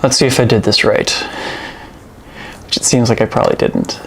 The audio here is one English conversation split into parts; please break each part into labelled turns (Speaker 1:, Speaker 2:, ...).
Speaker 1: Let's see if I did this right. Which it seems like I probably didn't.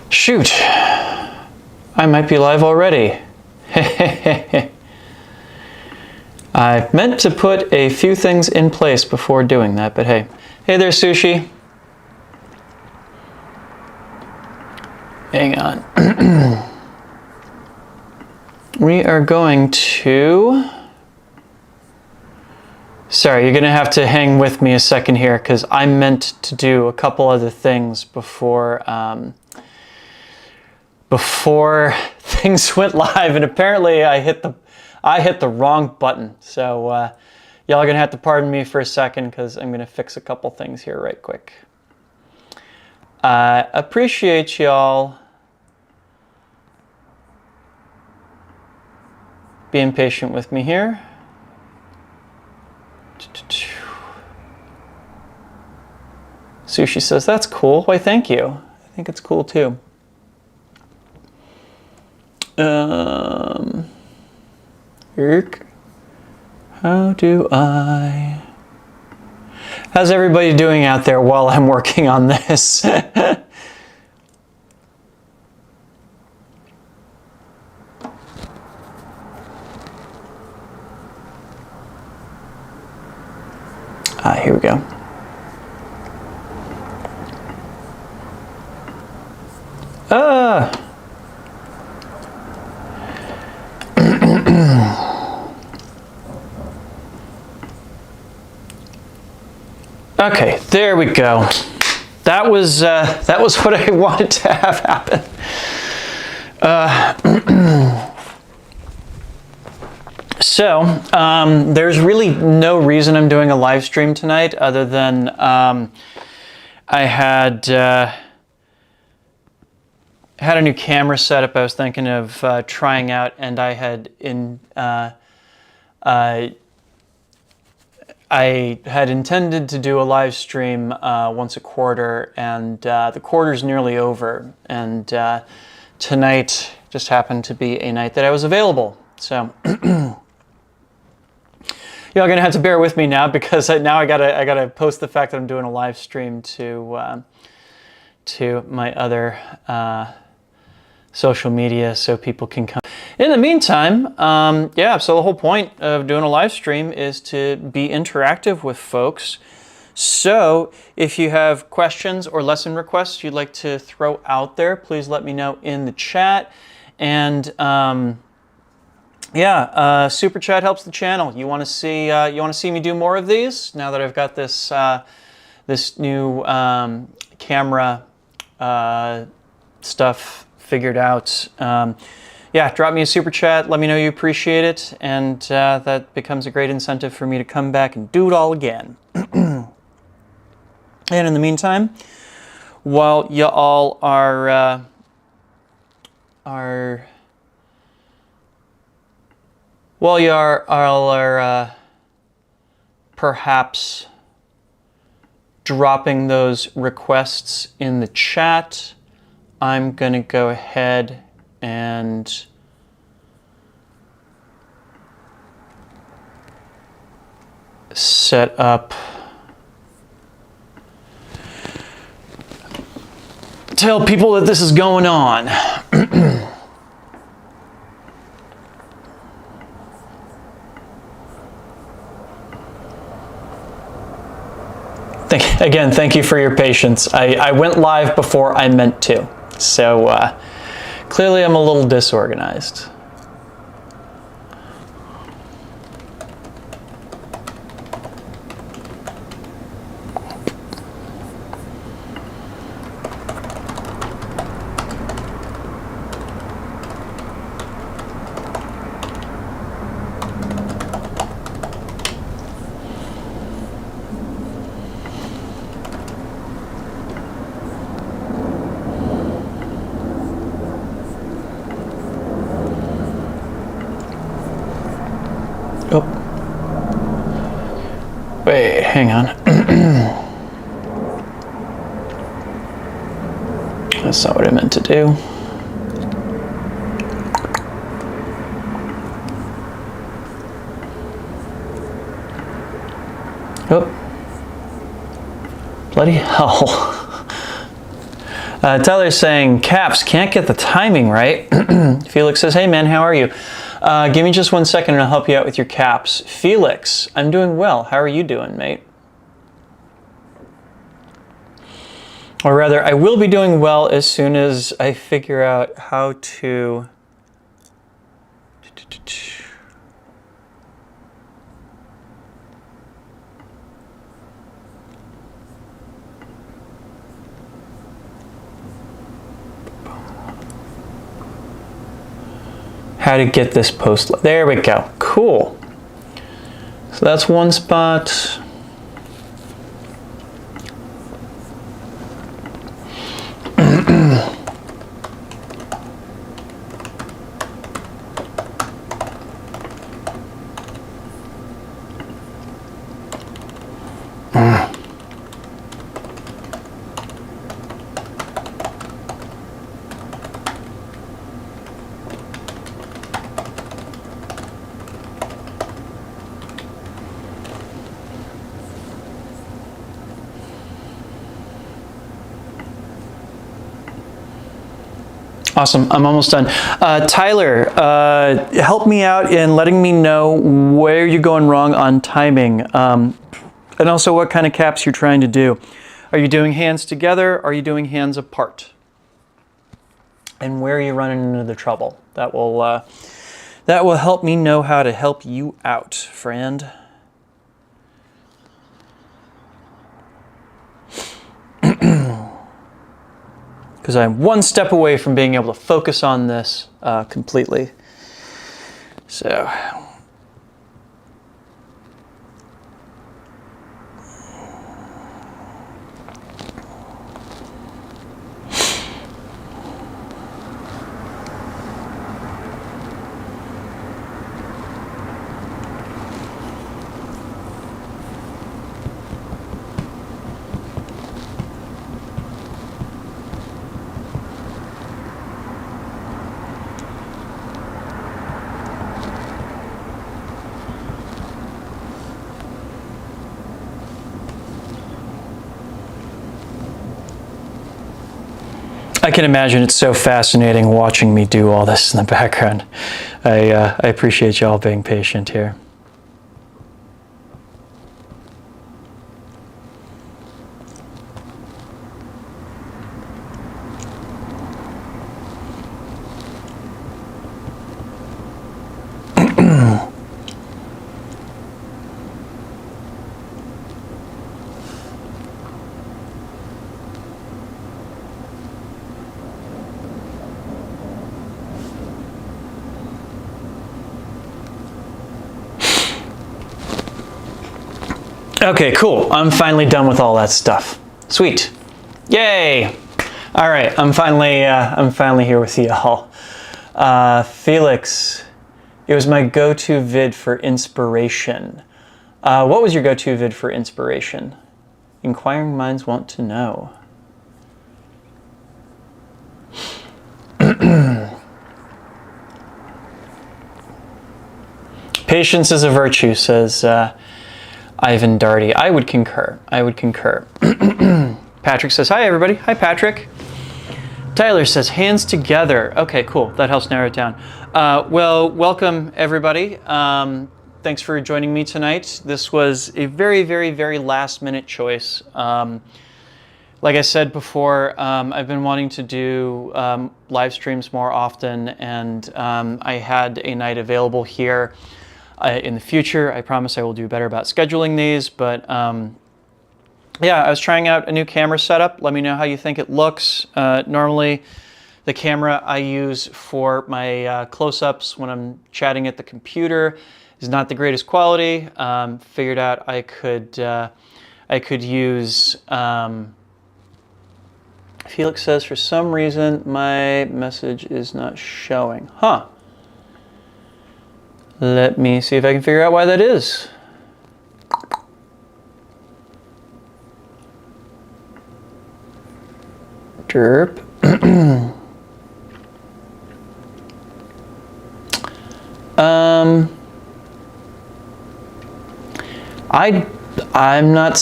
Speaker 1: Shoot, I might be live already. I meant to put a few things in place before doing that, but hey. Hey there, Sushi. Hang on. We are going to... Sorry, you're going to have to hang with me a second here because I meant to do a couple other things before things went live, and apparently I hit the wrong button. So y'all are gonna have to pardon me for a second because I'm gonna fix a couple things here right quick. I appreciate y'all being patient with me here. Sushi says that's cool. Why, thank you. I think it's cool too. How do I... How's everybody doing out there while I'm working on this? Here we go. Okay, there we go. That was what I wanted to have happen. So there's really no reason I'm doing a live stream tonight other than I had a new camera setup I was thinking of trying out, and I had intended to do a live stream once a quarter, and the quarter's nearly over, and tonight just happened to be a night that I was available. So y'all gonna have to bear with me now because now I gotta post the fact that I'm doing a live stream to my other social media so people can come. In the meantime, yeah, so the whole point of doing a live stream is to be interactive with folks. So if you have questions or lesson requests you'd like to throw out there, please let me know in the chat. And yeah, super chat helps the channel. You want to see me do more of these now that I've got this this new camera stuff figured out. Yeah, drop me a super chat. Let me know you appreciate it, and that becomes a great incentive for me to come back and do it all again. And in the meantime, while you all are perhaps dropping those requests in the chat, I'm gonna go ahead and set up, tell people that this is going on. Again, thank you for your patience. I went live before I meant to, so clearly I'm a little disorganized. Wait, hang on. That's not what I meant to do. Oh. Bloody hell. Tyler's saying, Caps, can't get the timing right. Felix says, hey man, how are you? Give me just 1 second and I'll help you out with your caps. Felix, I'm doing well. How are you doing, mate? Or rather, I will be doing well as soon as I figure out how to... how to get this post. There we go. Cool. So that's one spot. Awesome, I'm almost done. Tyler, help me out in letting me know where you're going wrong on timing, and also what kind of caps you're trying to do. Are you doing hands together? Are you doing hands apart? And where are you running into the trouble? That will help me know how to help you out, friend. Because I'm one step away from being able to focus on this completely. So. I can imagine it's so fascinating watching me do all this in the background. I appreciate y'all being patient here. Okay, cool. I'm finally done with all that stuff. Sweet. Yay! All right, I'm finally here with y'all. Felix, it was my go-to vid for inspiration. What was your go-to vid for inspiration? Inquiring minds want to know. Patience is a virtue, says Ivan Darty. I would concur. I would concur. Patrick says, hi, everybody. Hi, Patrick. Tyler says, hands together. Okay, cool. That helps narrow it down. Well, welcome, everybody. Thanks for joining me tonight. This was a very, very, very last-minute choice. Like I said before, I've been wanting to do live streams more often, and I had a night available here. In the future, I promise I will do better about scheduling these, but yeah, I was trying out a new camera setup. Let me know how you think it looks. Normally, the camera I use for my close-ups when I'm chatting at the computer is not the greatest quality. Figured out I could use... Felix says, for some reason, my message is not showing. Huh. Let me see if I can figure out why that is. Derp. I'm not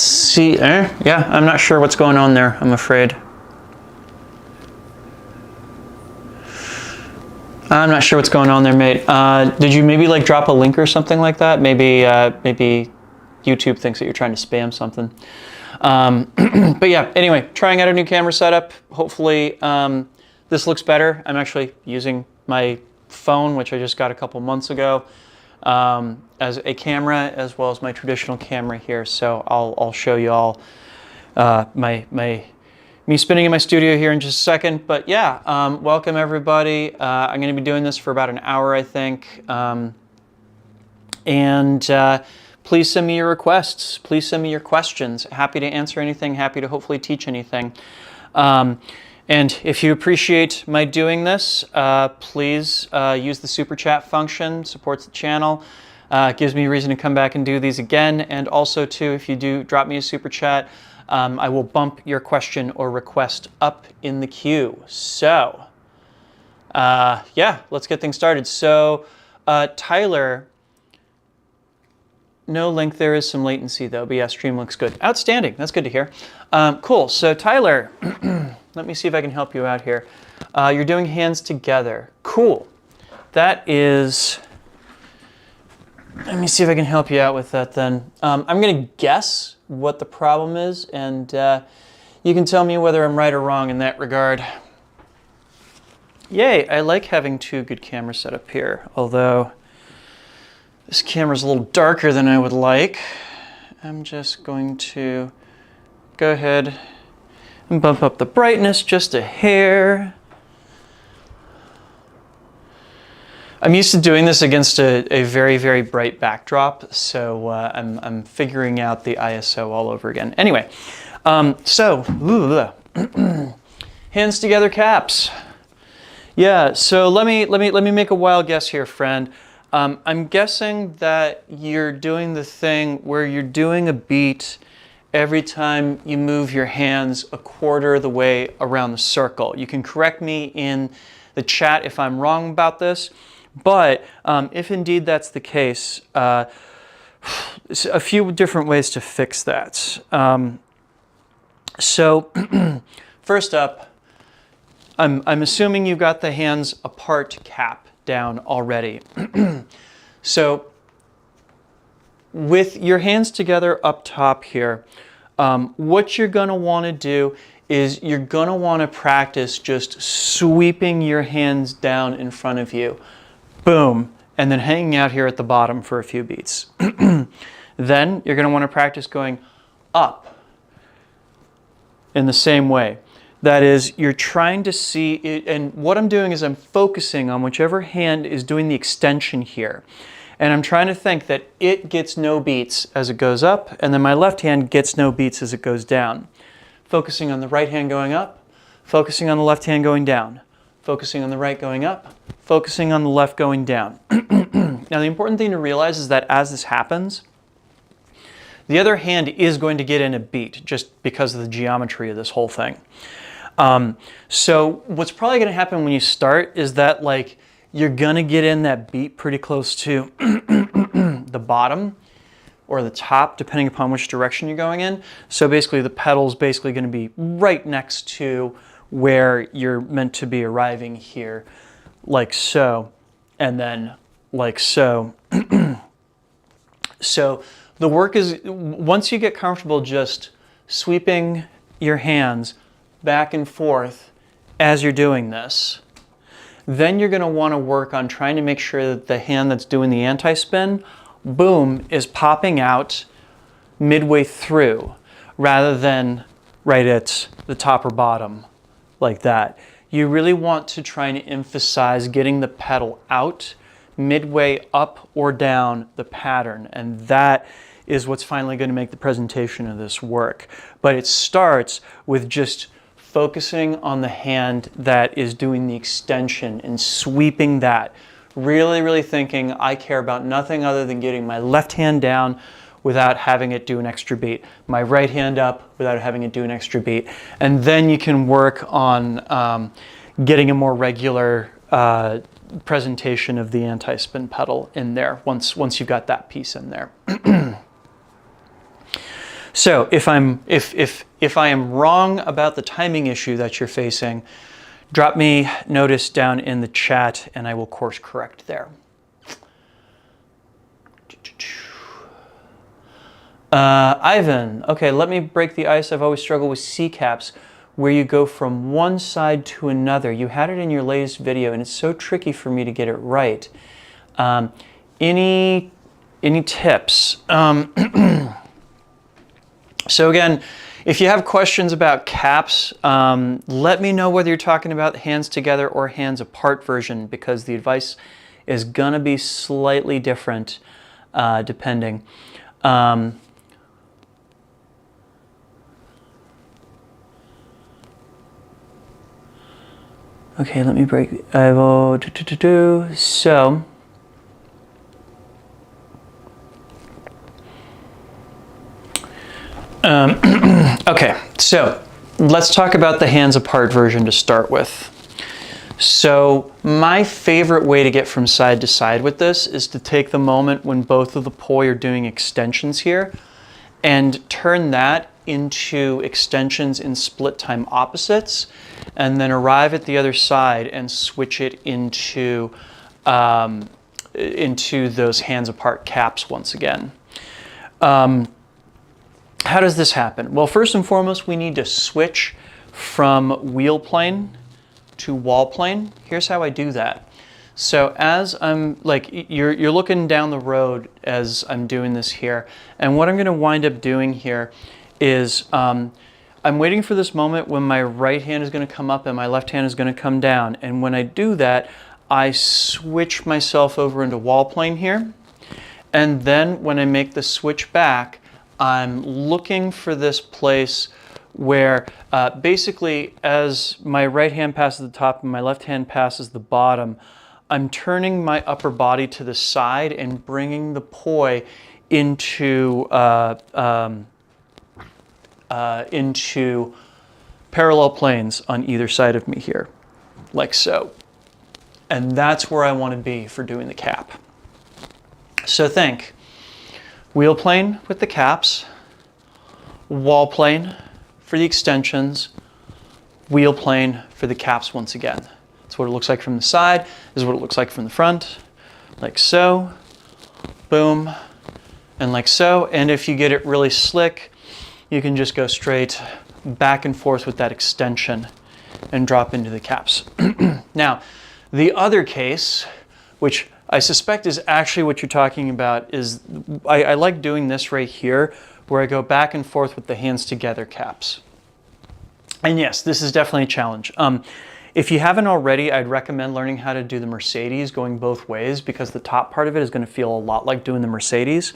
Speaker 1: yeah, I'm not sure what's going on there, I'm afraid. I'm not sure what's going on there, mate. Did you maybe like drop a link or something like that? Maybe maybe YouTube thinks that you're trying to spam something. But yeah, anyway, trying out a new camera setup. Hopefully this looks better. I'm actually using my phone, which I just got a couple months ago, as a camera, as well as my traditional camera here. So I'll show you all me spinning in my studio here in just a second. But yeah, welcome everybody. I'm going to be doing this for about an hour, I think. Please send me your requests. Please send me your questions. Happy to answer anything. Happy to hopefully teach anything. And if you appreciate my doing this, please use the super chat function. Supports the channel. Gives me a reason to come back and do these again. And also too, if you do drop me a super chat, I will bump your question or request up in the queue. So, yeah, let's get things started. So, Tyler, no link, there is some latency though, but yeah, stream looks good. Outstanding, that's good to hear. Cool, so Tyler, let me see if I can help you out here. You're doing hands together. Cool. That is, let me see if I can help you out with that then. I'm gonna guess what the problem is, and you can tell me whether I'm right or wrong in that regard. Yay, I like having two good cameras set up here, although this camera's a little darker than I would like. I'm just going to go ahead and bump up the brightness just a hair. I'm used to doing this against a very, very bright backdrop, so I'm figuring out the ISO all over again. Anyway, hands together caps. Yeah, so let me make a wild guess here, friend. I'm guessing that you're doing the thing where you're doing a beat every time you move your hands a quarter of the way around the circle. You can correct me in the chat if I'm wrong about this, but if indeed that's the case, a few different ways to fix that. So first up, I'm assuming you've got the hands apart cap down already. So with your hands together up top here, what you're going to want to do is you're going to want to practice just sweeping your hands down in front of you. Boom. And then hanging out here at the bottom for a few beats. Then you're going to want to practice going up in the same way. That is, you're trying to see it, and what I'm doing is I'm focusing on whichever hand is doing the extension here. And I'm trying to think that it gets no beats as it goes up, and then my left hand gets no beats as it goes down. Focusing on the right hand going up, focusing on the left hand going down, focusing on the right going up, focusing on the left going down. Now the important thing to realize is that as this happens, the other hand is going to get in a beat just because of the geometry of this whole thing. So what's probably going to happen when you start is that like you're going to get in that beat pretty close to the bottom or the top, depending upon which direction you're going in. So basically the pedal's basically going to be right next to where you're meant to be arriving here, like so, and then like so. So the work is, once you get comfortable just sweeping your hands back and forth as you're doing this, then you're going to want to work on trying to make sure that the hand that's doing the anti-spin, boom, is popping out midway through rather than right at the top or bottom like that. You really want to try and emphasize getting the pedal out midway up or down the pattern, and that is what's finally going to make the presentation of this work. But it starts with just focusing on the hand that is doing the extension and sweeping that. Really, really thinking I care about nothing other than getting my left hand down without having it do an extra beat. My right hand up without having it do an extra beat. And then you can work on getting a more regular presentation of the anti-spin pedal in there once you've got that piece in there. So if I am wrong about the timing issue that you're facing, drop me notice down in the chat and I will course correct there. Ivan, okay, let me break the ice. I've always struggled with C-caps where you go from one side to another. You had it in your latest video and it's so tricky for me to get it right. Any tips? So again, if you have questions about caps, let me know whether you're talking about hands together or hands apart version, because the advice is gonna be slightly different depending. Okay, let me break. I will so. Okay, so let's talk about the hands apart version to start with. So my favorite way to get from side to side with this is to take the moment when both of the poi are doing extensions here and turn that into extensions in split time opposites, and then arrive at the other side and switch it into those hands apart caps once again. How does this happen? Well, first and foremost, we need to switch from wheel plane to wall plane. Here's how I do that. So as I'm you're looking down the road as I'm doing this here, and what I'm going to wind up doing here is I'm waiting for this moment when my right hand is going to come up and my left hand is going to come down. And when I do that, I switch myself over into wall plane here. And then when I make the switch back, I'm looking for this place where basically as my right hand passes the top and my left hand passes the bottom, I'm turning my upper body to the side and bringing the poi into parallel planes on either side of me here, like so. And that's where I want to be for doing the cap. So think wheel plane with the caps, wall plane for the extensions, wheel plane for the caps once again. That's what it looks like from the side. This is what it looks like from the front, like so, boom, and like so. And if you get it really slick, you can just go straight back and forth with that extension and drop into the caps. Now, the other case, which I suspect is actually what you're talking about, is I like doing this right here, where I go back and forth with the hands together caps. And yes, this is definitely a challenge. If you haven't already, I'd recommend learning how to do the Mercedes going both ways, because the top part of it is going to feel a lot like doing the Mercedes.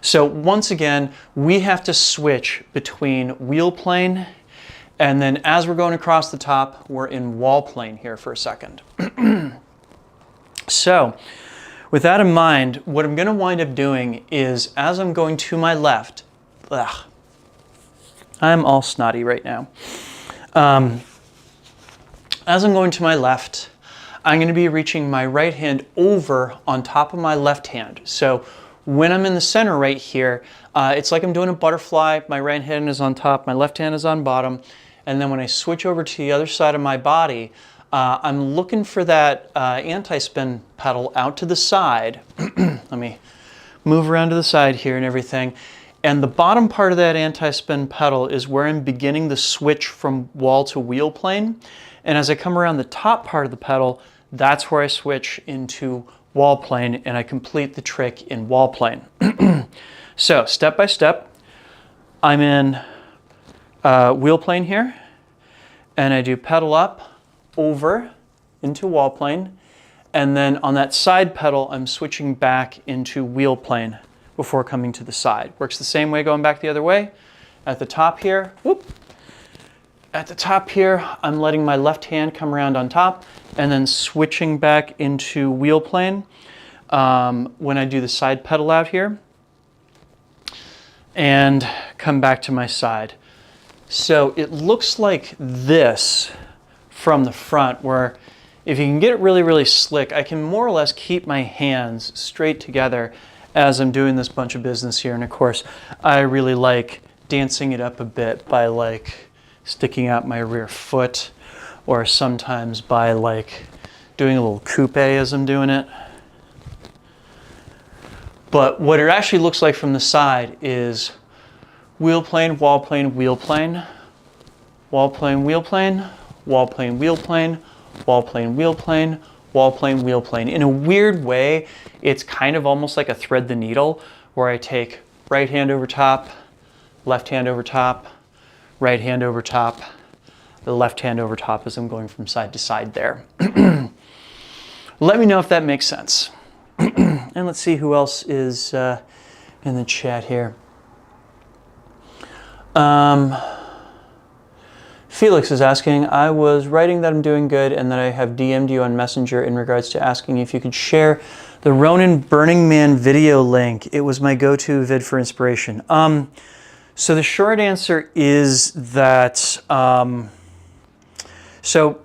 Speaker 1: So once again, we have to switch between wheel plane, and then as we're going across the top, we're in wall plane here for a second. So with that in mind, what I'm going to wind up doing is, as I'm going to my left, I'm all snotty right now. As I'm going to my left, I'm going to be reaching my right hand over on top of my left hand. So when I'm in the center right here, it's like I'm doing a butterfly. My right hand is on top, my left hand is on bottom. And then when I switch over to the other side of my body, I'm looking for that anti-spin pedal out to the side. Let me move around to the side here and everything. And the bottom part of that anti-spin pedal is where I'm beginning the switch from wall to wheel plane. And as I come around the top part of the pedal, that's where I switch into wall plane and I complete the trick in wall plane. So step by step, I'm in wheel plane here, and I do pedal up, over into wall plane, and then on that side pedal I'm switching back into wheel plane before coming to the side. Works the same way going back the other way. At the top here, whoop. At the top here, I'm letting my left hand come around on top and then switching back into wheel plane when I do the side pedal out here. and come back to my side. So it looks like this from the front, where if you can get it really, really slick, I can more or less keep my hands straight together as I'm doing this bunch of business here. And of course, I really like dancing it up a bit by like sticking out my rear foot, or sometimes by like doing a little coupe as I'm doing it. But what it actually looks like from the side is wheel plane, wall plane, wheel plane, wall plane, wheel plane, wall plane, wheel plane, wall plane, wheel plane, wall plane, wheel plane. In a weird way, it's kind of almost like a thread the needle, where I take right hand over top, left hand over top, right hand over top, the left hand over top as I'm going from side to side there. Let me know if that makes sense. And let's see who else is in the chat here. Felix is asking, I was writing that I'm doing good and that I have DM'd you on Messenger in regards to asking if you could share the Ronin Burning Man video link. It was my go-to vid for inspiration. So the short answer is that, so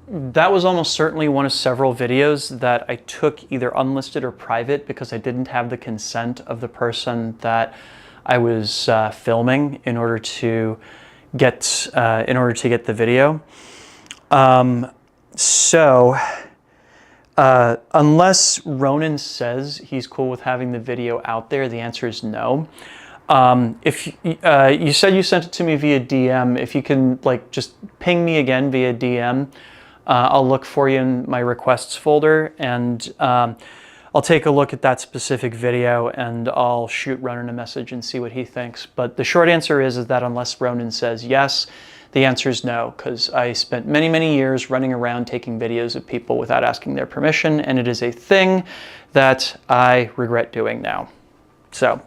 Speaker 1: that was almost certainly one of several videos that I took either unlisted or private because I didn't have the consent of the person that I was filming in order to get the video. Unless Ronan says he's cool with having the video out there, the answer is no. If you said you sent it to me via DM, if you can like just ping me again via DM, I'll look for you in my requests folder, and I'll take a look at that specific video and I'll shoot Ronan a message and see what he thinks. But the short answer is that unless Ronan says yes, the answer is no, because I spent many, many years running around taking videos of people without asking their permission, and it is a thing that I regret doing now. So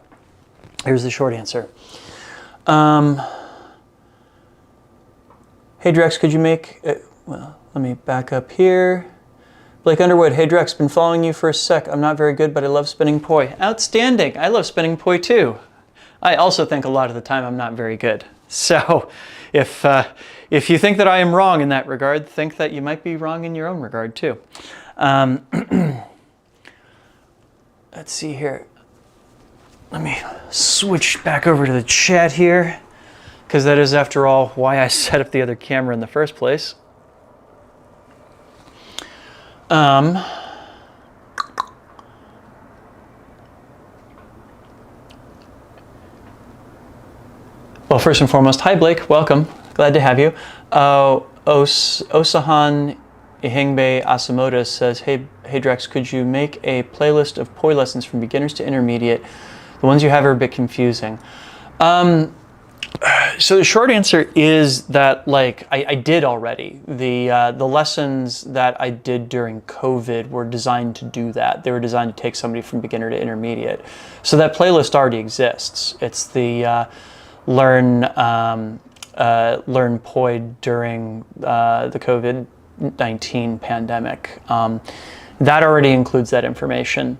Speaker 1: here's the short answer. Hey Drex, could you make, well, let me back up here. Blake Underwood, hey Drex, been following you for a sec. I'm not very good, but I love spinning poi. Outstanding, I love spinning poi too. I also think a lot of the time I'm not very good. So if you think that I am wrong in that regard, think that you might be wrong in your own regard too. Let's see here. Let me switch back over to the chat here, because that is, after all, why I set up the other camera in the first place. Well, first and foremost, hi Blake, welcome. Glad to have you. Osahan Ihingbe Asamoto says, hey Drex, could you make a playlist of poi lessons from beginners to intermediate? The ones you have are a bit confusing. So the short answer is that, like, I did already. The lessons that I did during COVID were designed to do that. They were designed to take somebody from beginner to intermediate. So that playlist already exists. It's the learn poi during the COVID-19 pandemic. That already includes that information.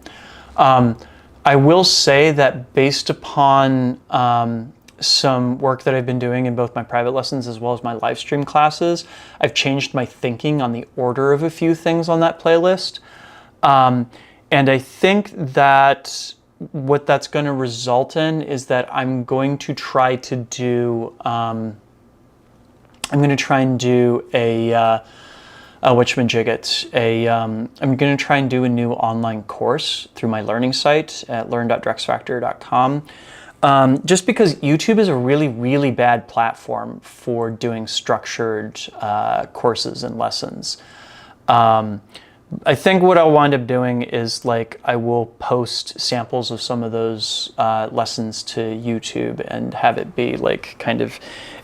Speaker 1: I will say that based upon some work that I've been doing in both my private lessons as well as my live stream classes, I've changed my thinking on the order of a few things on that playlist. And I think that what that's going to result in is that I'm going to try to do, I'm going to try and do I'm going to try and do a new online course through my learning site at learn.drexfactor.com. Just because YouTube is a really, really bad platform for doing structured courses and lessons. I think what I'll wind up doing is, like, I will post samples of some of those lessons to YouTube and have it be like kind of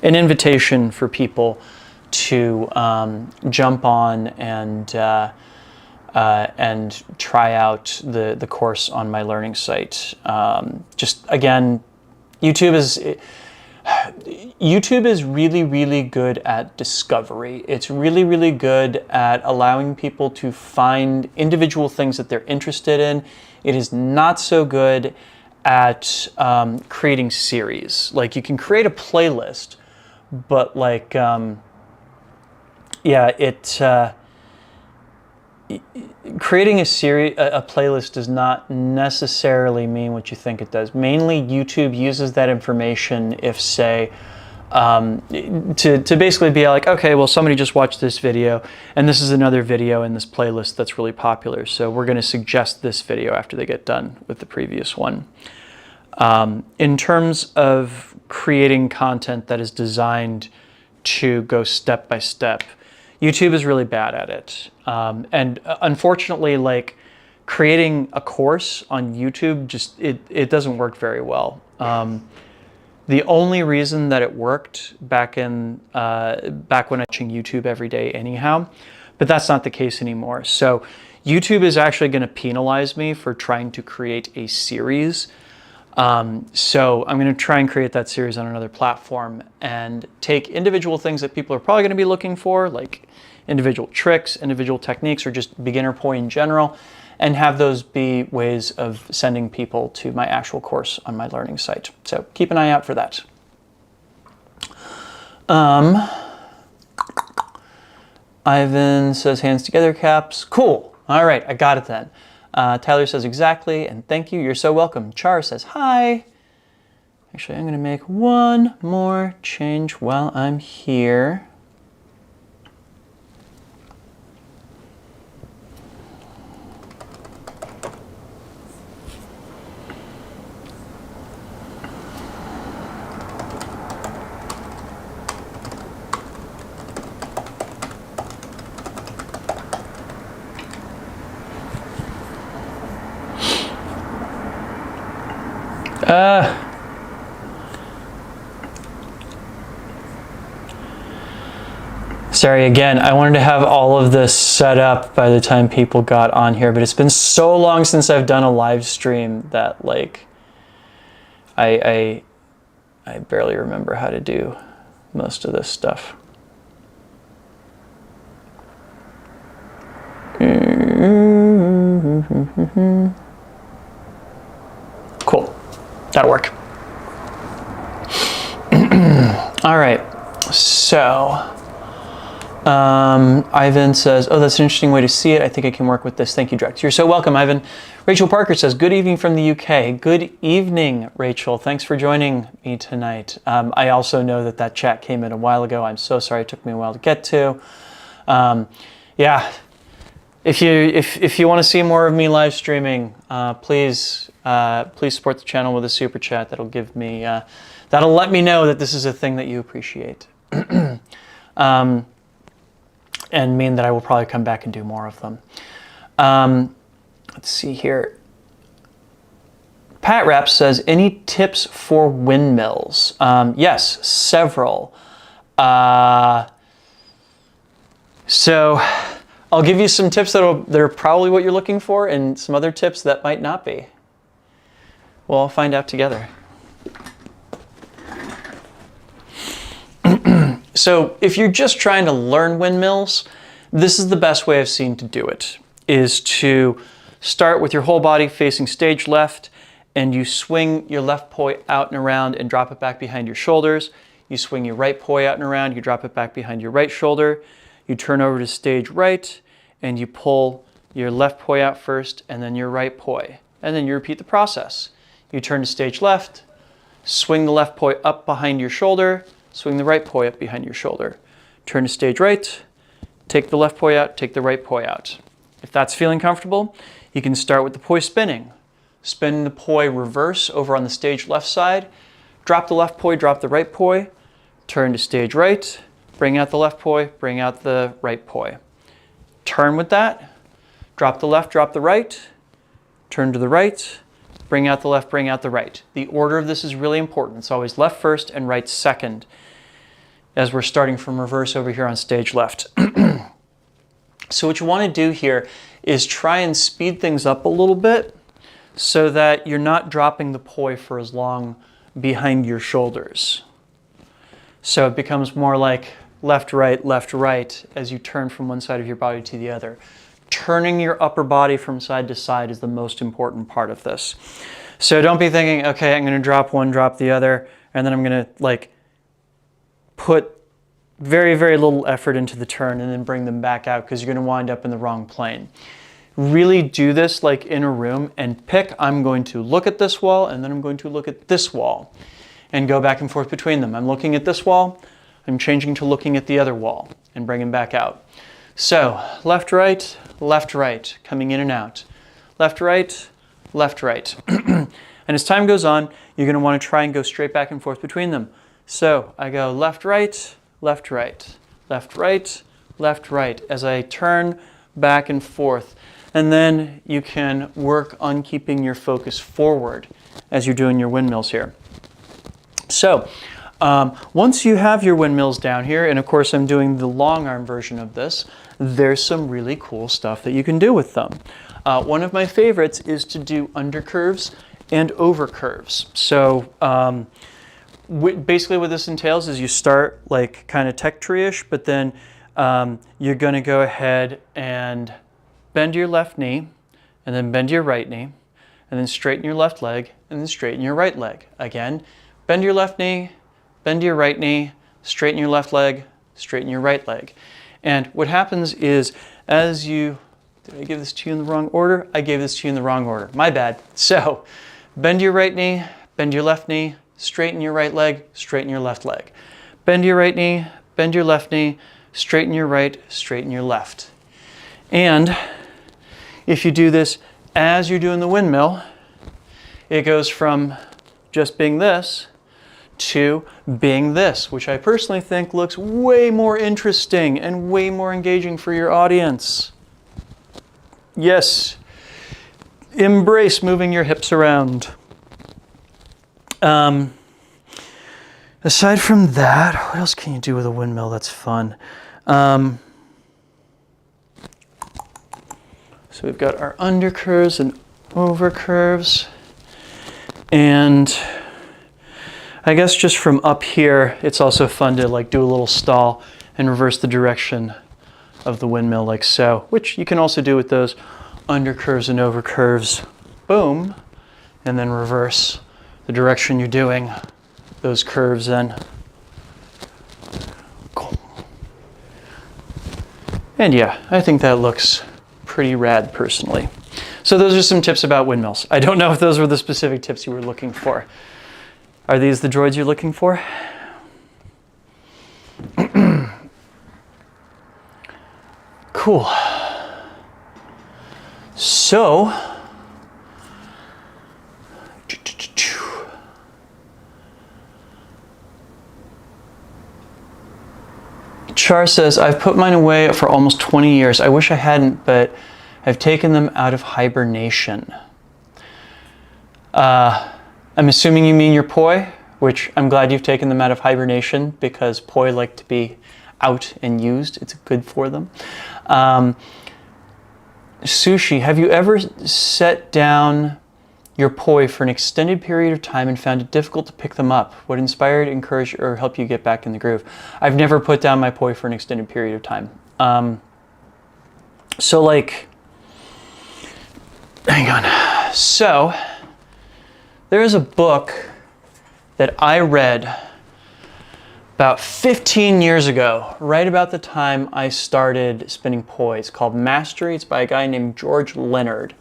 Speaker 1: an invitation for people to jump on and try out the course on my learning site. Just again, YouTube is really, really good at discovery. It's really, really good at allowing people to find individual things that they're interested in. It is not so good at creating series. Like you can create a playlist, but like, creating a series, a playlist does not necessarily mean what you think it does. Mainly YouTube uses that information if, say, to basically be like, okay, well, somebody just watched this video and this is another video in this playlist that's really popular, so we're going to suggest this video after they get done with the previous one. In terms of creating content that is designed to go step by step, YouTube is really bad at it. And unfortunately, like creating a course on YouTube, just it doesn't work very well. The only reason that it worked back when I was watching YouTube every day anyhow, but that's not the case anymore. So YouTube is actually going to penalize me for trying to create a series. So I'm going to try and create that series on another platform and take individual things that people are probably going to be looking for, like individual tricks, individual techniques, or just beginner point in general, and have those be ways of sending people to my actual course on my learning site. So keep an eye out for that. Ivan says hands together caps. Cool. All right, I got it then. Tyler says exactly, and thank you. You're so welcome. Char says hi. Actually, I'm going to make one more change while I'm here. Sorry again, I wanted to have all of this set up by the time people got on here, but it's been so long since I've done a live stream that like I barely remember how to do most of this stuff. Cool, that'll work. All right, so Ivan says, oh, that's an interesting way to see it. I think I can work with this. Thank you, Drex. You're so welcome, Ivan. Rachel Parker says, good evening from the UK. Good evening, Rachel. Thanks for joining me tonight. I also know that that chat came in a while ago. I'm so sorry it took me a while to get to. Yeah, if you want to see more of me live streaming, please support the channel with a super chat. That'll give me, that'll let me know that this is a thing that you appreciate. And mean that I will probably come back and do more of them. Let's see here. Pat Rap says, any tips for windmills? Yes, several. So I'll give you some tips that are probably what you're looking for, and some other tips that might not be. Well, I'll find out together. So if you're just trying to learn windmills, this is the best way I've seen to do it, is to start with your whole body facing stage left, and you swing your left poi out and around and drop it back behind your shoulders. You swing your right poi out and around, you drop it back behind your right shoulder. You turn over to stage right, and you pull your left poi out first, and then your right poi. And then you repeat the process. You turn to stage left, swing the left poi up behind your shoulder, swing the right poi up behind your shoulder. Turn to stage right, take the left poi out, take the right poi out. If that's feeling comfortable, you can start with the poi spinning. Spin the poi reverse over on the stage left side, drop the left poi, drop the right poi, turn to stage right, bring out the left poi, bring out the right poi. Turn with that, drop the left, drop the right, turn to the right, bring out the left, bring out the right. The order of this is really important. It's always left first and right second, as we're starting from reverse over here on stage left. So what you want to do here is try and speed things up a little bit so that you're not dropping the poi for as long behind your shoulders. So it becomes more like left, right, as you turn from one side of your body to the other. turning your upper body from side to side is the most important part of this. So don't be thinking, okay, I'm going to drop one, drop the other, and then I'm going to like put very, very little effort into the turn and then bring them back out because you're going to wind up in the wrong plane. Really do this like in a room and pick, I'm going to look at this wall and then I'm going to look at this wall and go back and forth between them. I'm looking at this wall, I'm changing to looking at the other wall and bringing back out. So left, right, coming in and out. Left, right, left, right. And as time goes on, you're going to want to try and go straight back and forth between them. So I go left, right, left, right, left, right, left, right, as I turn back and forth. And then you can work on keeping your focus forward as you're doing your windmills here. So once you have your windmills down here, and of course I'm doing the long arm version of this, there's some really cool stuff that you can do with them. One of my favorites is to do undercurves and overcurves. So basically what this entails is you start like kind of tech tree-ish, but then you're going to go ahead and bend your left knee, and then bend your right knee, and then straighten your left leg, and then straighten your right leg. Again, bend your left knee, bend your right knee, straighten your left leg, straighten your right leg. And what happens is as you, did I give this to you in the wrong order? I gave this to you in the wrong order. My bad. So bend your right knee, bend your left knee, straighten your right leg, straighten your left leg. Bend your right knee, bend your left knee, straighten your right, straighten your left. And if you do this as you're doing the windmill, it goes from just being this to being this, which I personally think looks way more interesting and way more engaging for your audience. Yes, embrace moving your hips around. Aside from that, what else can you do with a windmill that's fun? So we've got our undercurves and overcurves. And I guess just from up here, it's also fun to like do a little stall and reverse the direction of the windmill like so, which you can also do with those undercurves and overcurves. Boom, and then reverse the direction you're doing those curves in. Cool. And yeah, I think that looks pretty rad personally. So those are some tips about windmills. I don't know if those were the specific tips you were looking for. Are these the droids you're looking for? Cool. So, Char says, I've put mine away for almost 20 years. I wish I hadn't, but I've taken them out of hibernation. I'm assuming you mean your poi, which I'm glad you've taken them out of hibernation because poi like to be out and used. It's good for them. Sushi, have you ever set down your poi for an extended period of time and found it difficult to pick them up? What inspired, encouraged, or helped you get back in the groove? I've never put down my poi for an extended period of time. So like, hang on. So there is a book that I read about 15 years ago, right about the time I started spinning poi. It's called Mastery. It's by a guy named George Leonard.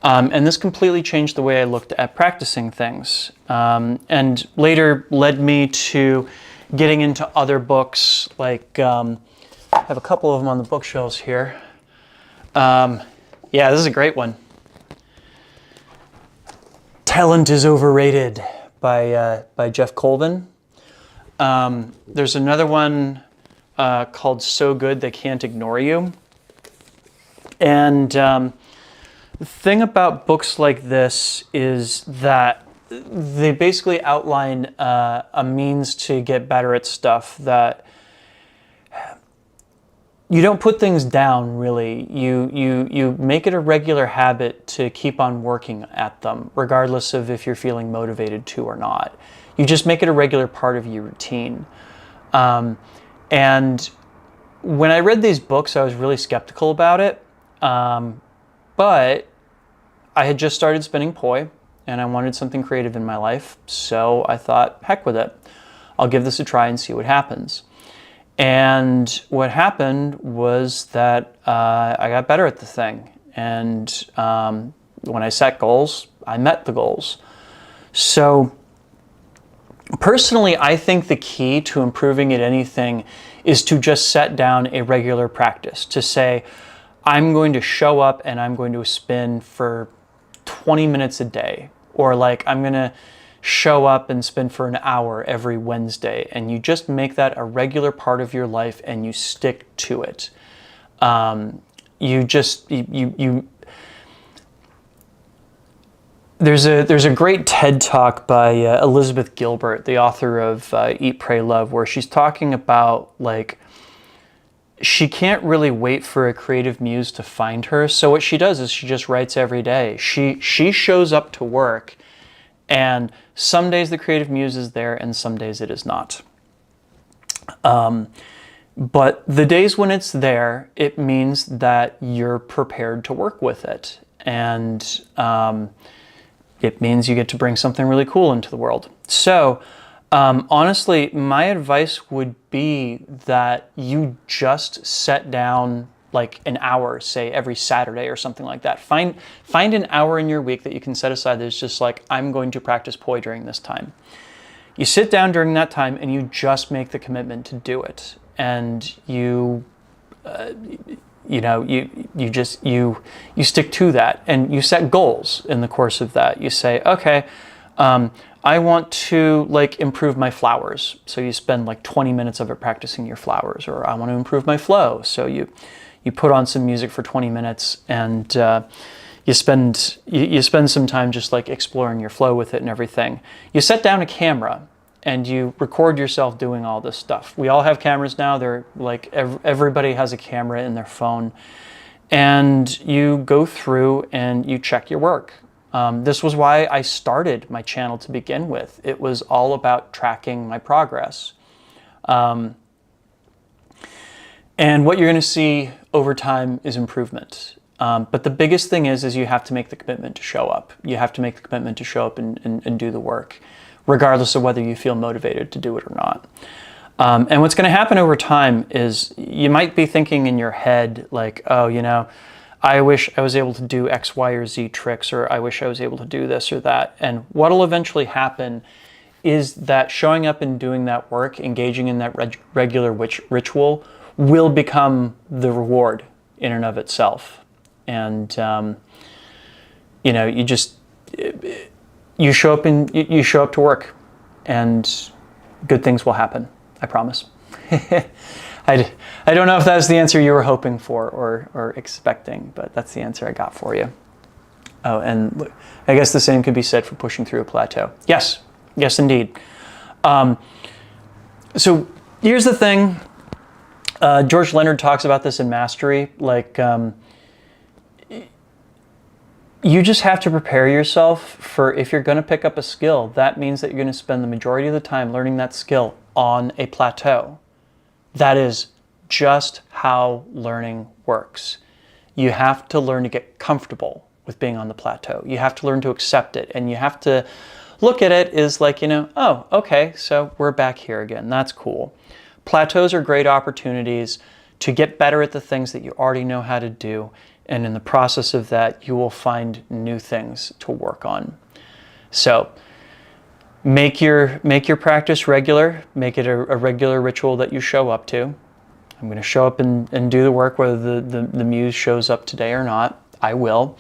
Speaker 1: And this completely changed the way I looked at practicing things. And later led me to getting into other books, like I have a couple of them on the bookshelves here. Yeah, this is a great one. Talent is Overrated by Jeff Colvin. There's another one called So Good They Can't Ignore You. And the thing about books like this is that they basically outline a means to get better at stuff that you don't put things down, really. You make it a regular habit to keep on working at them, regardless of if you're feeling motivated to or not. You just make it a regular part of your routine. And when I read these books, I was really skeptical about it. But I had just started spinning poi, and I wanted something creative in my life, so I thought, heck with it. I'll give this a try and see what happens. And what happened was that I got better at the thing. And when I set goals, I met the goals. So personally, I think the key to improving at anything is to just set down a regular practice, to say, I'm going to show up and I'm going to spin for 20 minutes a day, or like I'm going to show up and spin for an hour every Wednesday, and you just make that a regular part of your life and you stick to it. There's a great TED Talk by Elizabeth Gilbert, the author of Eat, Pray, Love, where she's talking about like she can't really wait for a creative muse to find her. So what she does is she just writes every day. She shows up to work, and some days the creative muse is there and some days it is not. But the days when it's there, it means that you're prepared to work with it. And it means you get to bring something really cool into the world. So honestly, my advice would be that you just set down like an hour, say every Saturday or something like that. Find an hour in your week that you can set aside that's just like, I'm going to practice poi during this time. You sit down during that time and you just make the commitment to do it. And you stick to that, and you set goals in the course of that. You say, okay, I want to like improve my flowers. So you spend like 20 minutes of it practicing your flowers. Or I want to improve my flow. So you put on some music for 20 minutes and you spend some time just like exploring your flow with it and everything. You set down a camera and you record yourself doing all this stuff. We all have cameras now. They're like everybody has a camera in their phone. And you go through and you check your work. This was why I started my channel to begin with. It was all about tracking my progress. And what you're going to see over time is improvement. But the biggest thing is you have to make the commitment to show up. You have to make the commitment to show up and do the work, regardless of whether you feel motivated to do it or not. And what's going to happen over time is you might be thinking in your head like, oh, you know, I wish I was able to do X, Y, or Z tricks, or I wish I was able to do this or that. And what'll eventually happen is that showing up and doing that work, engaging in that regular ritual, will become the reward in and of itself. And you know, you show up to work, and good things will happen. I promise. I don't know if that's the answer you were hoping for or expecting, but that's the answer I got for you. Oh, and I guess the same could be said for pushing through a plateau. Yes, indeed. So here's the thing. George Leonard talks about this in Mastery. Like, you just have to prepare yourself for, if you're going to pick up a skill, that means that you're going to spend the majority of the time learning that skill on a plateau. That is just how learning works. You have to learn to get comfortable with being on the plateau. You have to learn to accept it, and you have to look at it as like, you know, oh, okay, so we're back here again. That's cool. Plateaus are great opportunities to get better at the things that you already know how to do, and in the process of that, you will find new things to work on. So make your practice regular. Make it a regular ritual that you show up to. I'm going to show up and do the work whether the muse shows up today or not. I will.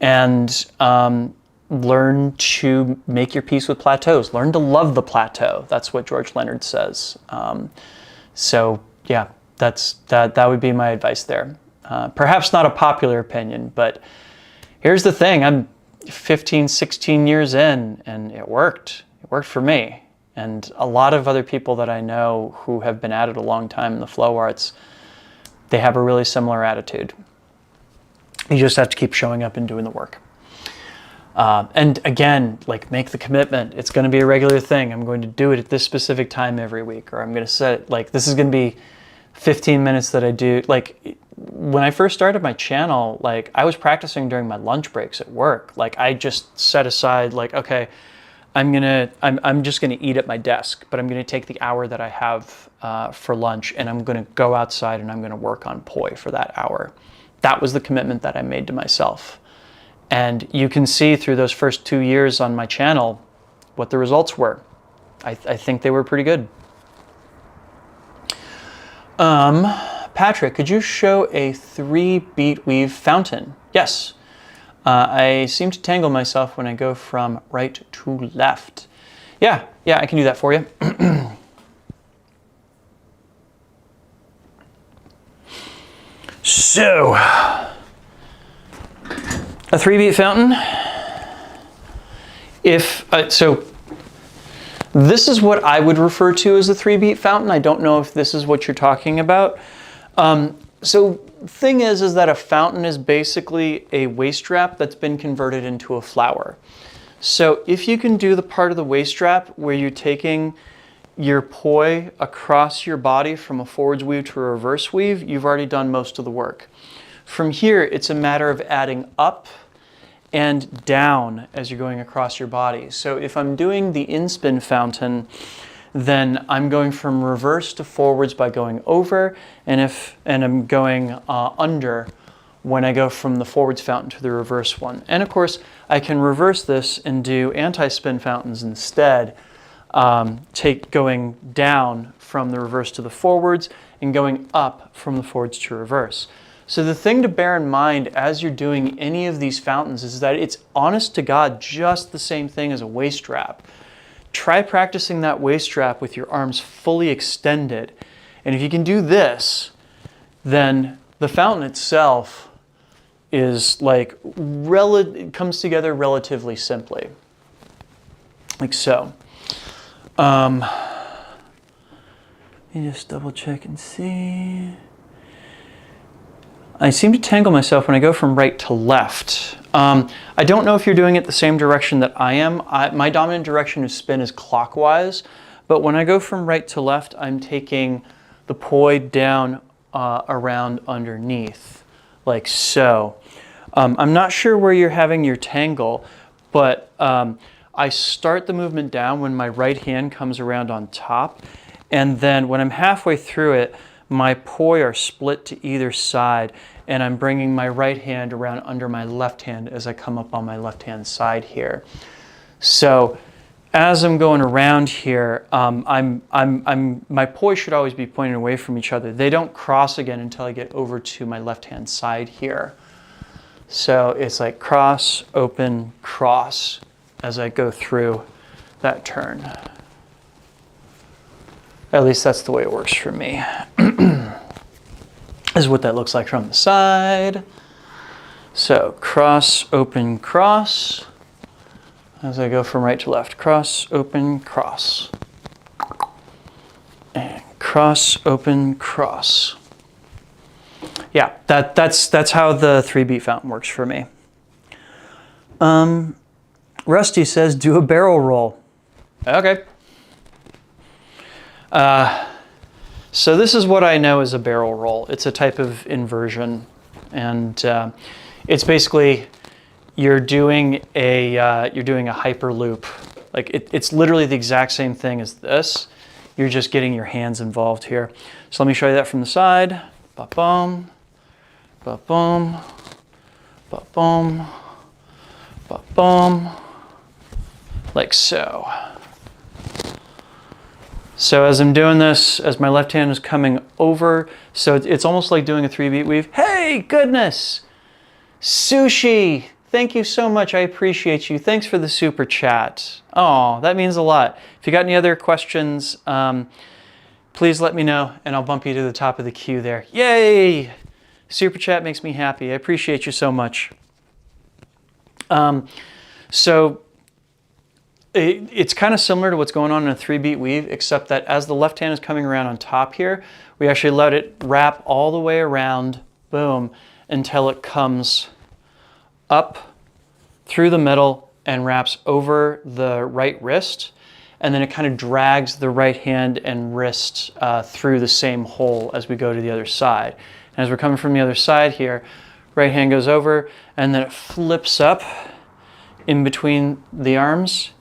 Speaker 1: And learn to make your peace with plateaus. Learn to love the plateau. That's what George Leonard says. So yeah, that would be my advice there. Perhaps not a popular opinion, but here's the thing. I'm 15, 16 years in, and it worked. It worked for me. And a lot of other people that I know who have been at it a long time in the flow arts, they have a really similar attitude. You just have to keep showing up and doing the work. And again, like, make the commitment. It's going to be a regular thing. I'm going to do it at this specific time every week, or I'm going to set it, like, this is going to be 15 minutes that I do. Like, when I first started my channel, like I was practicing during my lunch breaks at work. Like I just set aside like, okay, I'm just gonna eat at my desk, but I'm gonna take the hour that I have for lunch and I'm gonna go outside and I'm gonna work on poi for that hour. That was the commitment that I made to myself. And you can see through those first 2 years on my channel what the results were. I think they were pretty good. Patrick, could you show a 3-beat weave fountain? Yes. I seem to tangle myself when I go from right to left. Yeah, I can do that for you. So, a 3-beat fountain. So this is what I would refer to as a 3-beat fountain. I don't know if this is what you're talking about. So thing is that a fountain is basically a waist strap that's been converted into a flower. So if you can do the part of the waist strap where you're taking your poi across your body from a forwards weave to a reverse weave, you've already done most of the work. From here, it's a matter of adding up and down as you're going across your body. So if I'm doing the in-spin fountain, then I'm going from reverse to forwards by going over, and I'm going under when I go from the forwards fountain to the reverse one. And of course, I can reverse this and do anti-spin fountains instead, going down from the reverse to the forwards and going up from the forwards to reverse. So the thing to bear in mind as you're doing any of these fountains is that it's honest to God just the same thing as a waist strap. Try practicing that waist strap with your arms fully extended. And if you can do this, then the fountain itself is like, it comes together relatively simply. Like so. Let me just double check and see. I seem to tangle myself when I go from right to left. I don't know if you're doing it the same direction that I am. My dominant direction of spin is clockwise, but when I go from right to left, I'm taking the poi down around underneath, like so. I'm not sure where you're having your tangle, but I start the movement down when my right hand comes around on top, and then when I'm halfway through it, my poi are split to either side, and I'm bringing my right hand around under my left hand as I come up on my left hand side here. So as I'm going around here, my poi should always be pointing away from each other. They don't cross again until I get over to my left hand side here. So it's like cross, open, cross as I go through that turn. At least that's the way it works for me. This is what that looks like from the side. So cross, open, cross. As I go from right to left, cross, open, cross. And cross, open, cross. Yeah, that's how the 3-beat fountain works for me. Rusty says, do a barrel roll. Okay. So this is what I know as a barrel roll. It's a type of inversion, and it's basically you're doing a hyperloop. Like it's literally the exact same thing as this. You're just getting your hands involved here. So let me show you that from the side. Ba-boom, ba-boom, ba-boom, ba-boom, like so. So as I'm doing this, as my left hand is coming over, so it's almost like doing a 3-beat weave. Hey, goodness! Sushi! Thank you so much. I appreciate you. Thanks for the super chat. Oh, that means a lot. If you got any other questions, please let me know, and I'll bump you to the top of the queue there. Yay! Super chat makes me happy. I appreciate you so much. It's kind of similar to what's going on in a 3-beat weave, except that as the left hand is coming around on top here, we actually let it wrap all the way around, boom, until it comes up through the middle and wraps over the right wrist, and then it kind of drags the right hand and wrist through the same hole as we go to the other side. And as we're coming from the other side here, right hand goes over, and then it flips up in between the arms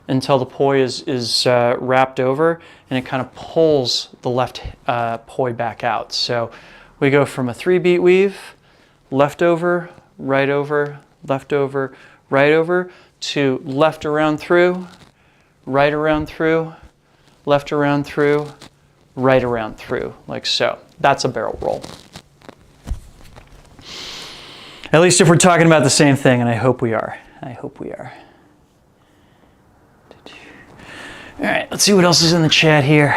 Speaker 1: until the poi is wrapped over, and it kind of pulls the left poi back out. So we go from a 3-beat weave, left over, right over, left over, right over, to left around through, right around through, left around through, right around through, like so. That's a barrel roll. At least if we're talking about the same thing, and I hope we are. I hope we are. All right, let's see what else is in the chat here.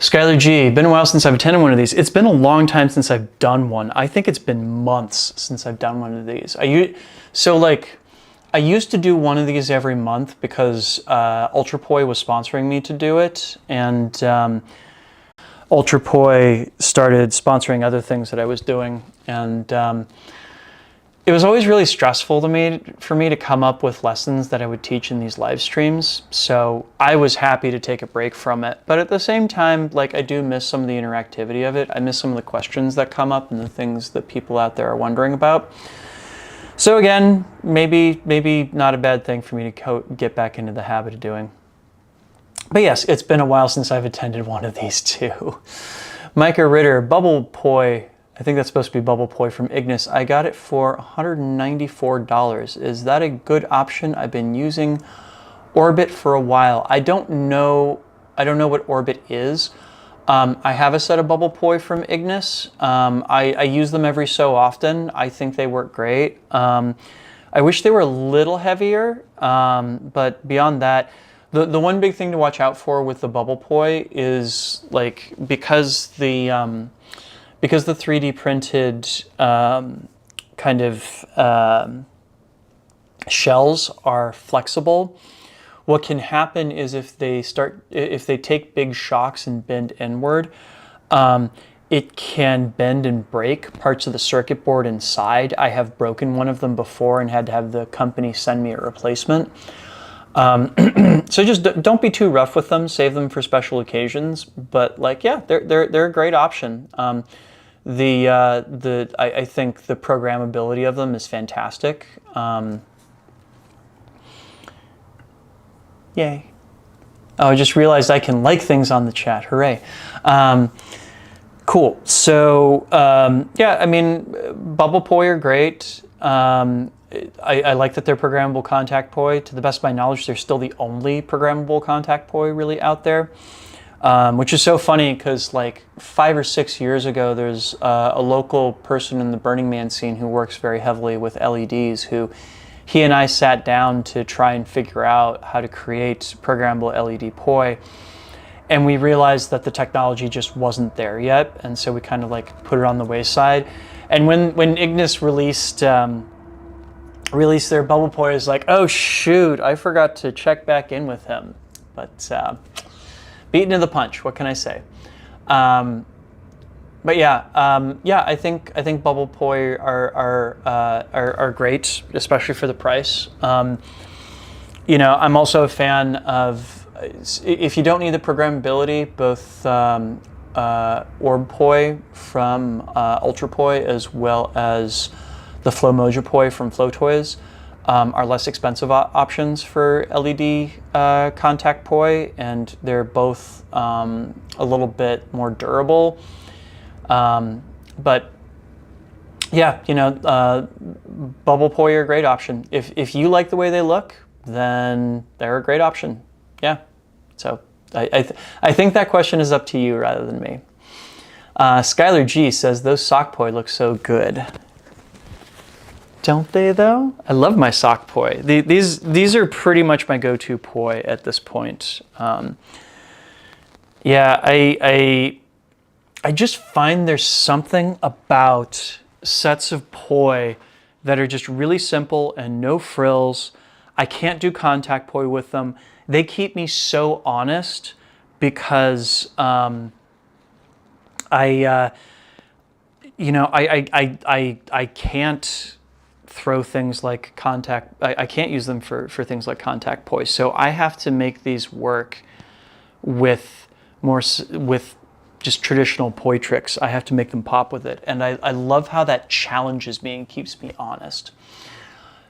Speaker 1: Skylar G, been a while since I've attended one of these. It's been a long time since I've done one. I think it's been months since I've done one of these. I used to do one of these every month because Ultra Poi was sponsoring me to do it, and Ultra Poi started sponsoring other things that I was doing, and it was always really stressful for me to come up with lessons that I would teach in these live streams. So I was happy to take a break from it, but at the same time, like, I do miss some of the interactivity of it. I miss some of the questions that come up and the things that people out there are wondering about. So again, maybe not a bad thing for me to get back into the habit of doing. But yes, it's been a while since I've attended one of these too. Micah Ritter, Bubble Poi. I think that's supposed to be Bubble Poi from Ignis. I got it for $194. Is that a good option? I've been using Orbit for a while. I don't know what Orbit is. I have a set of Bubble Poi from Ignis. I use them every so often. I think they work great. I wish they were a little heavier, but beyond that, the one big thing to watch out for with the Bubble Poi is, like, because the 3D printed kind of shells are flexible. What can happen is if they take big shocks and bend inward, it can bend and break parts of the circuit board inside. I have broken one of them before and had to have the company send me a replacement. So just don't be too rough with them. Save them for special occasions. But, like, yeah, they're a great option. I think the programmability of them is fantastic. Yay. Oh, I just realized I can like things on the chat. Hooray. Cool. So, yeah, I mean, Bubble Poi are great. I like that they're programmable contact poi. To the best of my knowledge, they're still the only programmable contact poi really out there. Which is so funny because, like, 5 or 6 years ago, there's a local person in the Burning Man scene who works very heavily with LEDs who he and I sat down to try and figure out how to create programmable LED poi. And we realized that the technology just wasn't there yet. And so we kind of, like, put it on the wayside. And when Ignis released their Bubble Poi, I was like, oh shoot, I forgot to check back in with him. But beaten to the punch, what can I say? But yeah, yeah, I think Bubble Poi are great, especially for the price. You know, I'm also a fan of, if you don't need the programmability, both Orb Poi from Ultra Poi as well as the Flow Moja Poi from Flow Toys are less expensive options for LED contact poi, and they're both a little bit more durable. But yeah, you know, Bubble Poi are a great option. If you like the way they look, then they're a great option. Yeah. So I think that question is up to you rather than me. Skylar G says those sock poi look so good. Don't they though? I love my sock poi. These are pretty much my go-to poi at this point. Yeah, I just find there's something about sets of poi that are just really simple and no frills. I can't do contact poi with them. They keep me so honest because I can't throw things like contact, I can't use them for things like contact poise. So I have to make these work with just traditional poi tricks. I have to make them pop with it. And I love how that challenges me and keeps me honest.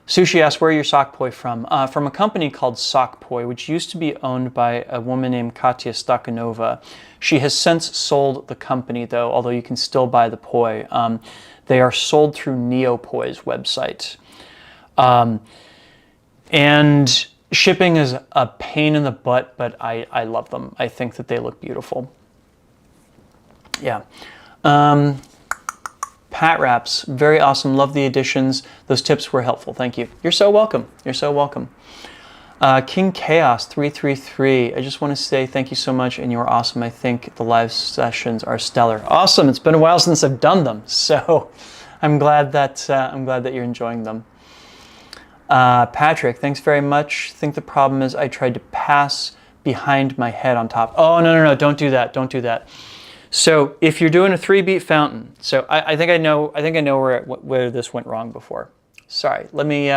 Speaker 1: Sushi asks, where are your sock poi from? From a company called Sock Poi, which used to be owned by a woman named Katya Stakhanova. She has since sold the company, though, although you can still buy the poi. They are sold through Neopoi's website. And shipping is a pain in the butt, but I love them. I think that they look beautiful. Yeah. Pat Raps, very awesome. Love the additions. Those tips were helpful. Thank you. You're so welcome. You're so welcome. King Chaos 333. I just want to say thank you so much, and you're awesome. I think the live sessions are stellar. Awesome. It's been a while since I've done them, so I'm glad that you're enjoying them. Patrick, thanks very much. I think the problem is I tried to pass behind my head on top. Oh, no, don't do that. Don't do that. So if you're doing a 3-beat fountain, so I think I know where this went wrong before. Sorry, let me,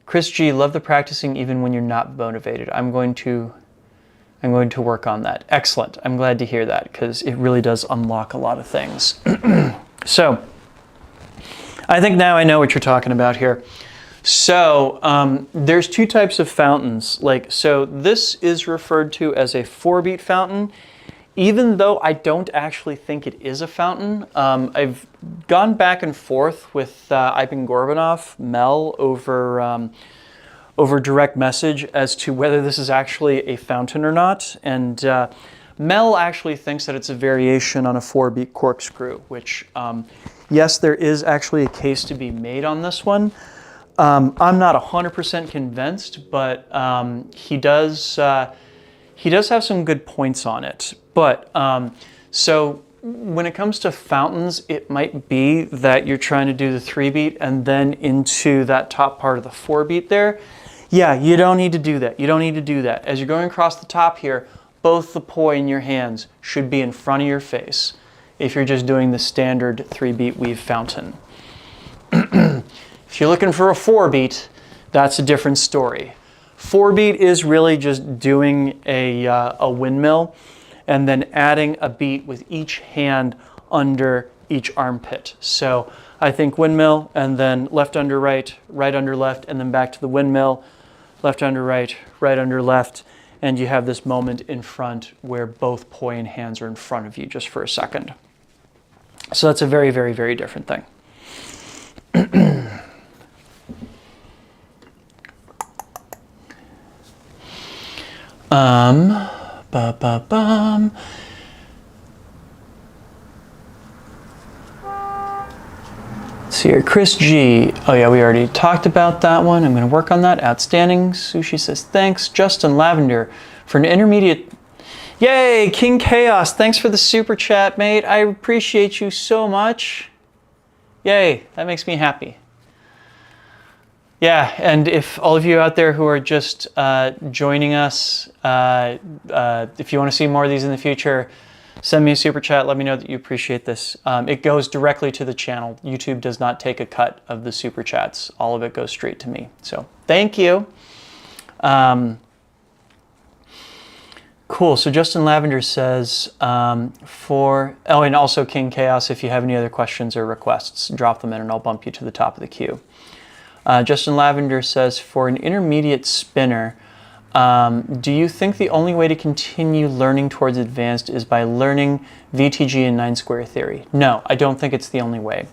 Speaker 1: Chris G, love the practicing even when you're not motivated. I'm going to work on that. Excellent. I'm glad to hear that because it really does unlock a lot of things. So I think now I know what you're talking about here. So there's 2 types of fountains. So this is referred to as a 4-beat fountain. Even though I don't actually think it is a fountain, I've gone back and forth with Ivan Gorbanov, Mel, over direct message as to whether this is actually a fountain or not. And Mel actually thinks that it's a variation on a 4-beat corkscrew, which, yes, there is actually a case to be made on this one. I'm not 100% convinced, but he does have some good points on it. But so when it comes to fountains, it might be that you're trying to do the 3-beat and then into that top part of the 4-beat there. Yeah, you don't need to do that. You don't need to do that. As you're going across the top here, both the poi in your hands should be in front of your face if you're just doing the standard 3-beat weave fountain. If you're looking for a 4-beat, that's a different story. 4-beat is really just doing a windmill and then adding a beat with each hand under each armpit. So I think windmill and then left under right, right under left, and then back to the windmill, left under right, right under left, and you have this moment in front where both poi and hands are in front of you just for a second. So that's a very, very, very different thing. Let's see here, Chris G. Oh yeah, we already talked about that one. I'm going to work on that. Outstanding. Sushi says thanks. Justin Lavender for an intermediate. Yay, King Chaos. Thanks for the super chat, mate. I appreciate you so much. Yay, that makes me happy. Yeah, and if all of you out there who are just joining us, if you want to see more of these in the future, send me a super chat. Let me know that you appreciate this. It goes directly to the channel. YouTube does not take a cut of the super chats. All of it goes straight to me. So thank you. Cool. So Justin Lavender says and also King Chaos, if you have any other questions or requests, drop them in and I'll bump you to the top of the queue. Justin Lavender says, for an intermediate spinner, do you think the only way to continue learning towards advanced is by learning VTG and 9-square theory? No, I don't think it's the only way.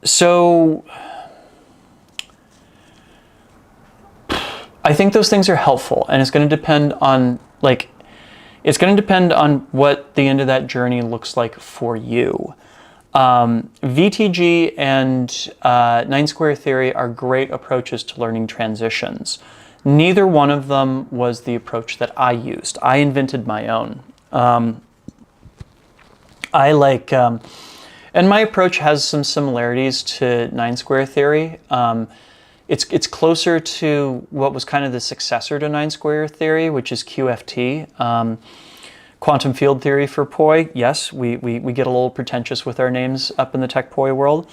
Speaker 1: So I think those things are helpful, and it's going to depend on what the end of that journey looks like for you. VTG and 9-square theory are great approaches to learning transitions. Neither one of them was the approach that I used. I invented my own. And my approach has some similarities to 9-square theory. It's closer to what was kind of the successor to 9-square theory, which is QFT. Quantum field theory for poi. Yes, we get a little pretentious with our names up in the tech poi world.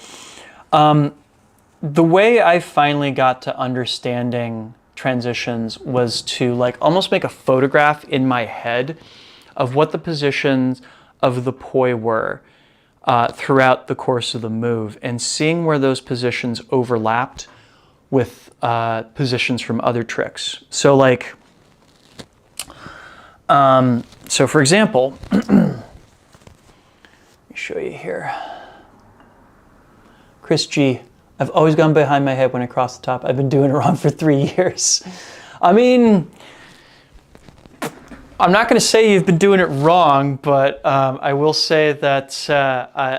Speaker 1: The way I finally got to understanding transitions was to like almost make a photograph in my head of what the positions of the poi were throughout the course of the move, and seeing where those positions overlapped with positions from other tricks. So like, so for example, let me show you here. Chris G, I've always gone behind my head when I cross the top. I've been doing it wrong for 3 years. I mean, I'm not going to say you've been doing it wrong, but I will say that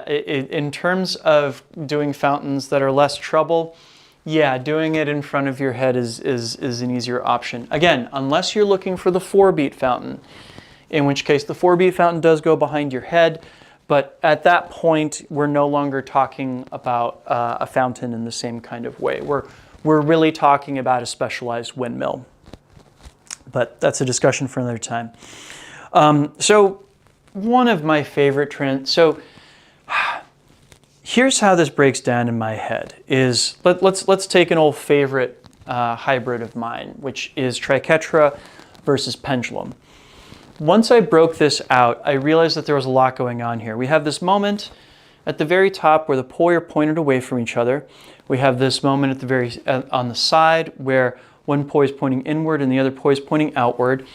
Speaker 1: in terms of doing fountains that are less trouble, yeah, doing it in front of your head is an easier option. Again, unless you're looking for the 4-beat fountain, in which case the 4-beat fountain does go behind your head. But at that point, we're no longer talking about a fountain in the same kind of way. We're really talking about a specialized windmill. But that's a discussion for another time. So one of my favorite trends, so here's how this breaks down in my head is, let's take an old favorite hybrid of mine, which is triquetra versus pendulum. Once I broke this out, I realized that there was a lot going on here. We have this moment at the very top where the poi are pointed away from each other. We have this moment at the very on the side where one poi is pointing inward and the other poi is pointing outward.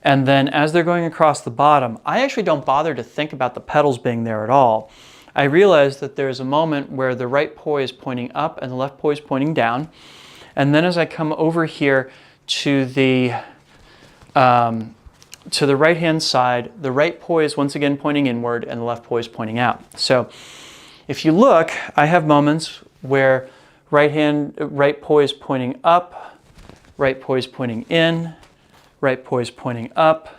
Speaker 1: And then as they're going across the bottom, I actually don't bother to think about the pedals being there at all. I realize that there's a moment where the right poi is pointing up and the left poi is pointing down. And then as I come over here to the right-hand side, the right poi is once again pointing inward and the left poi is pointing out. So if you look, I have moments where right poi is pointing up, right poi is pointing in, right poi is pointing up,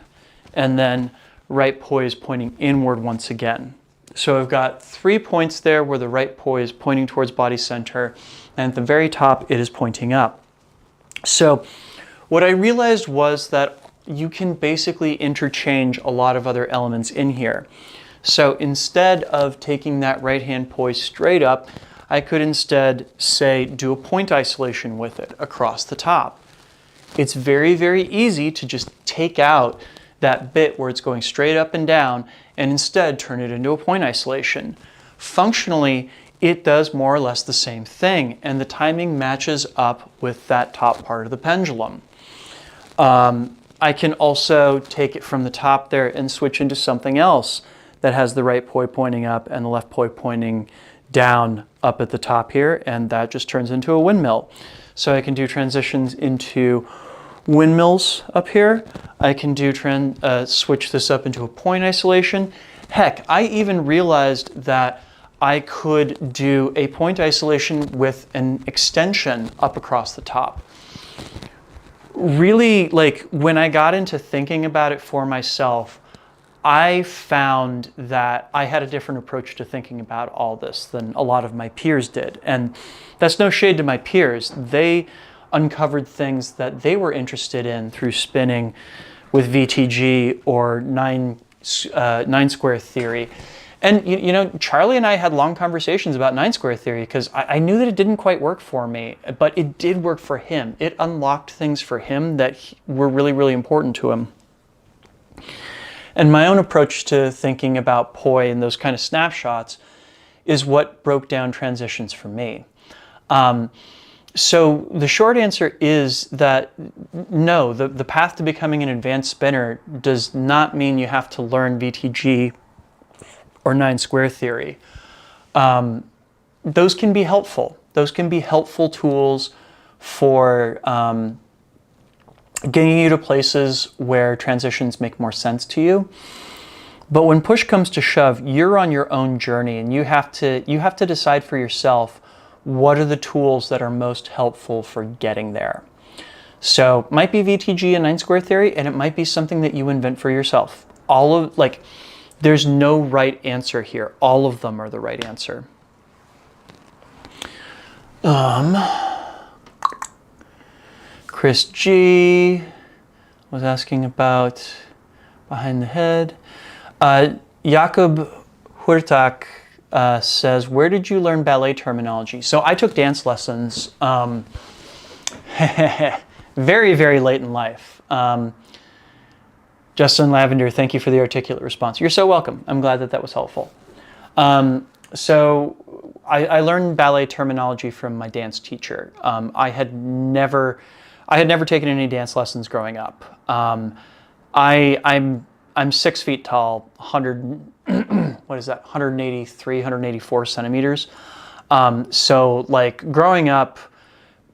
Speaker 1: and then right poi is pointing inward once again. So I've got 3 points there where the right poi is pointing towards body center, and at the very top it is pointing up. So what I realized was that you can basically interchange a lot of other elements in here. So instead of taking that right-hand poi straight up, I could instead say do a point isolation with it across the top. It's very, very easy to just take out that bit where it's going straight up and down and instead turn it into a point isolation. Functionally, it does more or less the same thing, and the timing matches up with that top part of the pendulum. I can also take it from the top there and switch into something else that has the right poi pointing up and the left poi pointing down up at the top here, and that just turns into a windmill. So I can do transitions into windmills up here. I can do switch this up into a point isolation. Heck, I even realized that I could do a point isolation with an extension up across the top. Really, like when I got into thinking about it for myself, I found that I had a different approach to thinking about all this than a lot of my peers did. And that's no shade to my peers. They uncovered things that they were interested in through spinning with VTG or nine square theory. And you know, Charlie and I had long conversations about 9-square theory because I knew that it didn't quite work for me, but it did work for him. It unlocked things for him that were really, really important to him. And my own approach to thinking about poi and those kind of snapshots is what broke down transitions for me. So the short answer is that no, the path to becoming an advanced spinner does not mean you have to learn VTG or 9-square theory. Those can be helpful. Those can be helpful tools for getting you to places where transitions make more sense to you. But when push comes to shove, you're on your own journey, and you have to decide for yourself what are the tools that are most helpful for getting there. So it might be VTG and 9-square theory, and it might be something that you invent for yourself. There's no right answer here. All of them are the right answer. Chris G was asking about behind the head. Jakob Hurtak says, where did you learn ballet terminology? So I took dance lessons very, very late in life. Justin Lavender, thank you for the articulate response. You're so welcome. I'm glad that that was helpful. So I learned ballet terminology from my dance teacher. I had never taken any dance lessons growing up. I'm 6 feet tall, 183, 184 centimeters. So like growing up,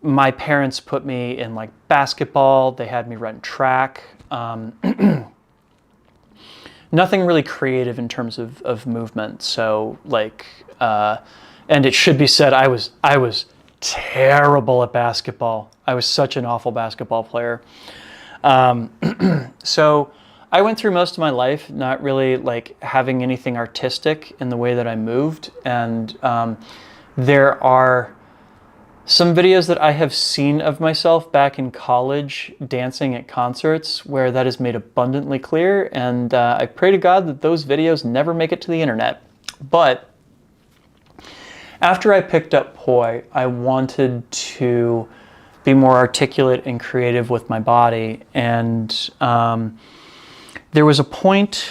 Speaker 1: my parents put me in like basketball. They had me run track. Nothing really creative in terms of movement. So like, and it should be said, I was terrible at basketball. I was such an awful basketball player. So I went through most of my life not really like having anything artistic in the way that I moved. And there are some videos that I have seen of myself back in college dancing at concerts where that is made abundantly clear. And I pray to God that those videos never make it to the internet. But after I picked up poi, I wanted to be more articulate and creative with my body. And there was a point,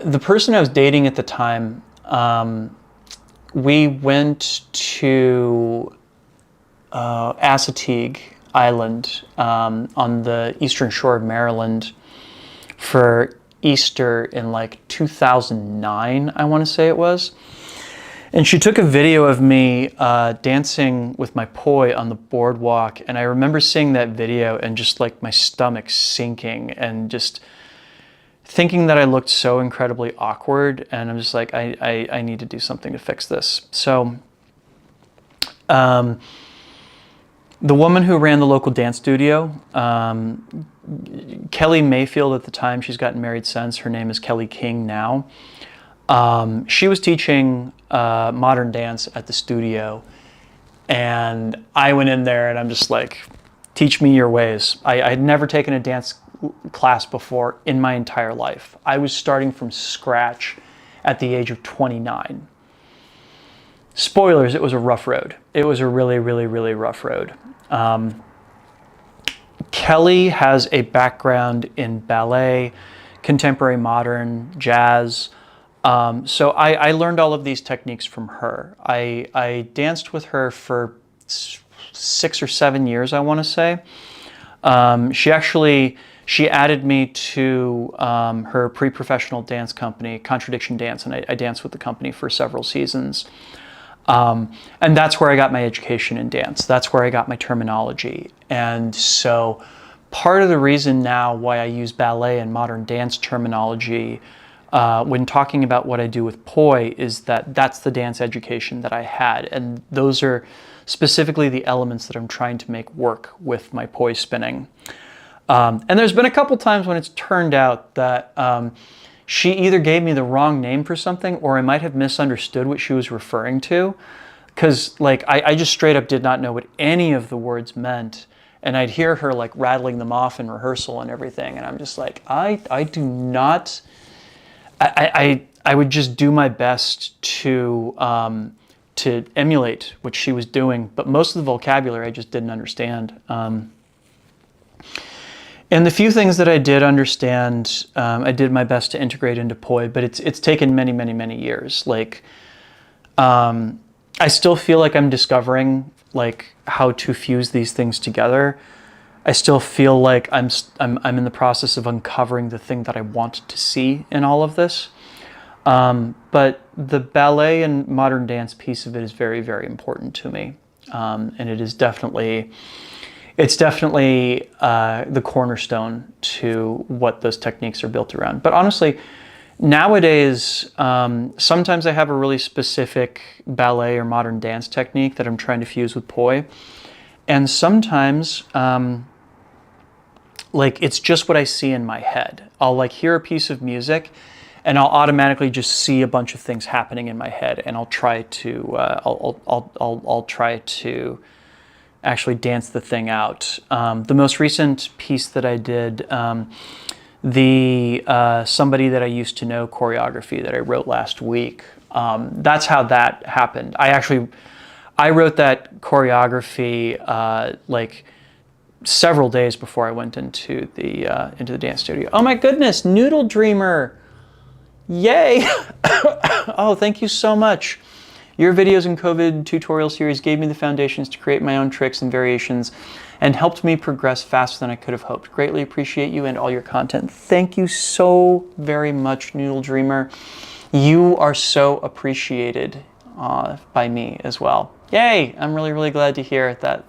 Speaker 1: the person I was dating at the time, we went to Assateague Island on the eastern shore of Maryland for Easter in like 2009, I want to say it was. And she took a video of me dancing with my poi on the boardwalk. And I remember seeing that video and just like my stomach sinking and just thinking that I looked so incredibly awkward. And I'm just like, I need to do something to fix this. So the woman who ran the local dance studio, Kelly Mayfield at the time, she's gotten married since, her name is Kelly King now. She was teaching modern dance at the studio, and I went in there and I'm just like, teach me your ways. I had never taken a dance class before in my entire life. I was starting from scratch at the age of 29. Spoilers, it was a rough road. It was a really, really, really rough road. Kelly has a background in ballet, contemporary modern, jazz. So I learned all of these techniques from her. I danced with her for 6 or 7 years, I want to say. She added me to her pre-professional dance company, Contradiction Dance, and I danced with the company for several seasons. And that's where I got my education in dance. That's where I got my terminology. And so part of the reason now why I use ballet and modern dance terminology when talking about what I do with poi is that that's the dance education that I had. And those are specifically the elements that I'm trying to make work with my poi spinning. And there's been a couple times when it's turned out that she either gave me the wrong name for something or I might have misunderstood what she was referring to. Because like I just straight up did not know what any of the words meant. And I'd hear her like rattling them off in rehearsal and everything. And I'm just like, I do not... I would just do my best to emulate what she was doing, but most of the vocabulary I just didn't understand. And the few things that I did understand, I did my best to integrate into poi, but it's taken many, many, many years. Like, I still feel like I'm discovering like how to fuse these things together. I still feel like I'm in the process of uncovering the thing that I want to see in all of this. But the ballet and modern dance piece of it is very, very important to me. And it's definitely the cornerstone to what those techniques are built around. But honestly, nowadays, sometimes I have a really specific ballet or modern dance technique that I'm trying to fuse with poi. And sometimes, like, it's just what I see in my head. I'll like hear a piece of music and I'll automatically just see a bunch of things happening in my head, and I'll try to actually dance the thing out. The most recent piece that I did, the Somebody That I Used to Know choreography that I wrote last week, that's how that happened. I wrote that choreography like several days before I went into the dance studio. Oh my goodness, Noodle Dreamer! Yay! Oh, thank you so much. Your videos and COVID tutorial series gave me the foundations to create my own tricks and variations and helped me progress faster than I could have hoped. Greatly appreciate you and all your content. Thank you so very much, Noodle Dreamer. You are so appreciated by me as well. Yay! I'm really, really glad to hear that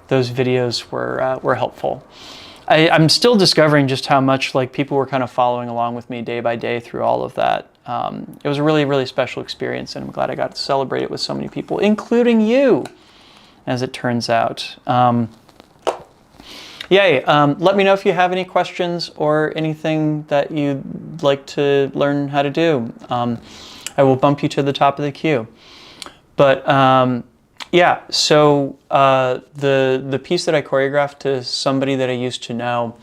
Speaker 1: those videos were helpful. I'm still discovering just how much like people were kind of following along with me day by day through all of that. It was a really, really special experience, and I'm glad I got to celebrate it with so many people, including you, as it turns out. Yay! Let me know if you have any questions or anything that you'd like to learn how to do. I will bump you to the top of the queue. But yeah, so the piece that I choreographed to Somebody That I Used to Know,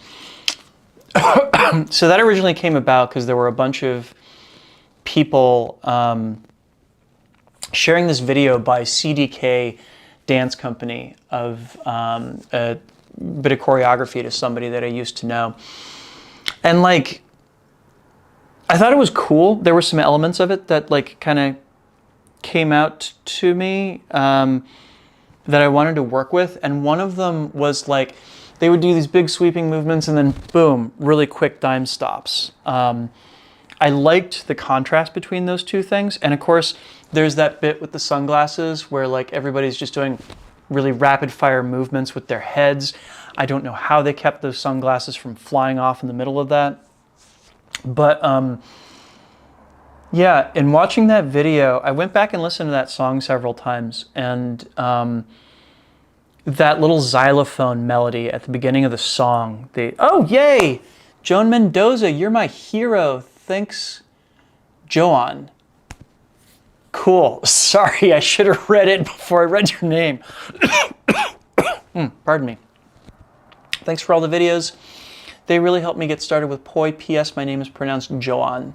Speaker 1: so that originally came about because there were a bunch of people sharing this video by CDK Dance Company of a bit of choreography to Somebody That I Used to Know. And like, I thought it was cool. There were some elements of it that like kind of came out to me that I wanted to work with. And one of them was like, they would do these big sweeping movements and then boom, really quick dime stops. I liked the contrast between those two things. And of course, there's that bit with the sunglasses where like everybody's just doing really rapid fire movements with their heads. I don't know how they kept those sunglasses from flying off in the middle of that. But yeah, in watching that video, I went back and listened to that song several times, and that little xylophone melody at the beginning of the song, oh yay, Joan Mendoza, you're my hero. Thanks, Joan. Cool. Sorry, I should have read it before I read your name. Pardon me. Thanks for all the videos. They really helped me get started with poi. P.S. My name is pronounced Joan.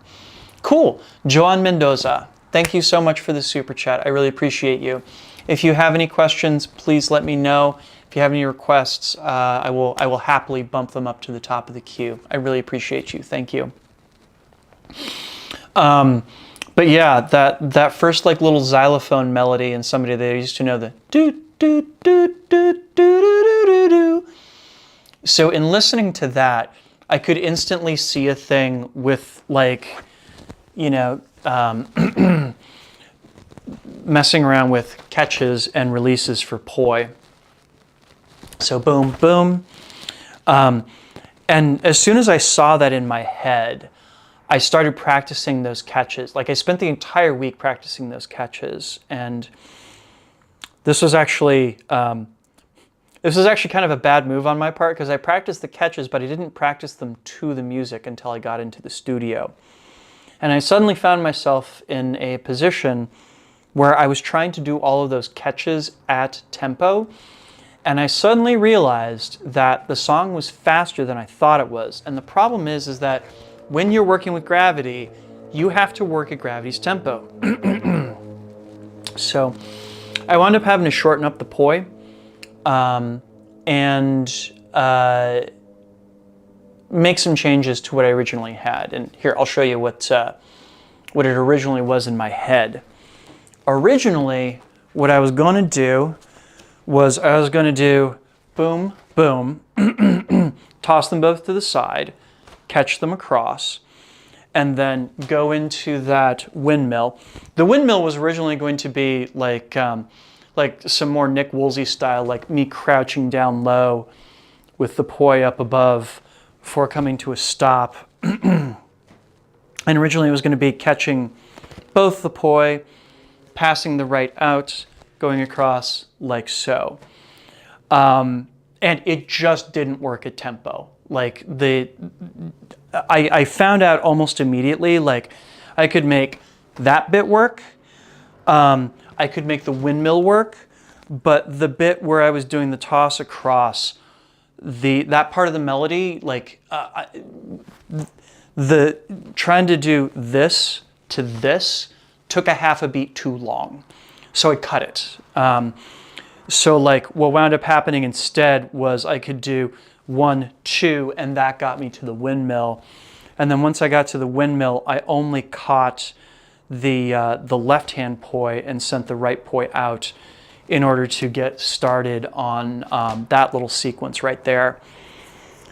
Speaker 1: Cool. Joan Mendoza. Thank you so much for the super chat. I really appreciate you. If you have any questions, please let me know. If you have any requests, I will happily bump them up to the top of the queue. I really appreciate you. Thank you. But yeah, that first like little xylophone melody and Somebody That I Used to Know, the do do do do do do do do. So in listening to that, I could instantly see a thing with like, you know, messing around with catches and releases for poi. So boom, boom. And as soon as I saw that in my head, I started practicing those catches. Like I spent the entire week practicing those catches. And this was actually kind of a bad move on my part because I practiced the catches, but I didn't practice them to the music until I got into the studio. And I suddenly found myself in a position where I was trying to do all of those catches at tempo. And I suddenly realized that the song was faster than I thought it was. And the problem is that when you're working with gravity, you have to work at gravity's tempo. So I wound up having to shorten up the poi and make some changes to what I originally had. And here, I'll show you what it originally was in my head. Originally, what I was going to do was I was going to do boom, boom, toss them both to the side, catch them across, and then go into that windmill. The windmill was originally going to be like some more Nick Woolsey style, like me crouching down low with the poi up above before coming to a stop. And originally it was going to be catching both the poi, passing the right out, going across like so. And it just didn't work at tempo. Like I found out almost immediately, like I could make that bit work. I could make the windmill work, But the bit where I was doing the toss across, that part of the melody, like the trying to do this to this took a half a beat too long, so I cut it. So like what wound up happening instead was I could do 1, 2, and that got me to the windmill. And then once I got to the windmill, I only caught the left hand poi and sent the right poi out in order to get started on that little sequence right there.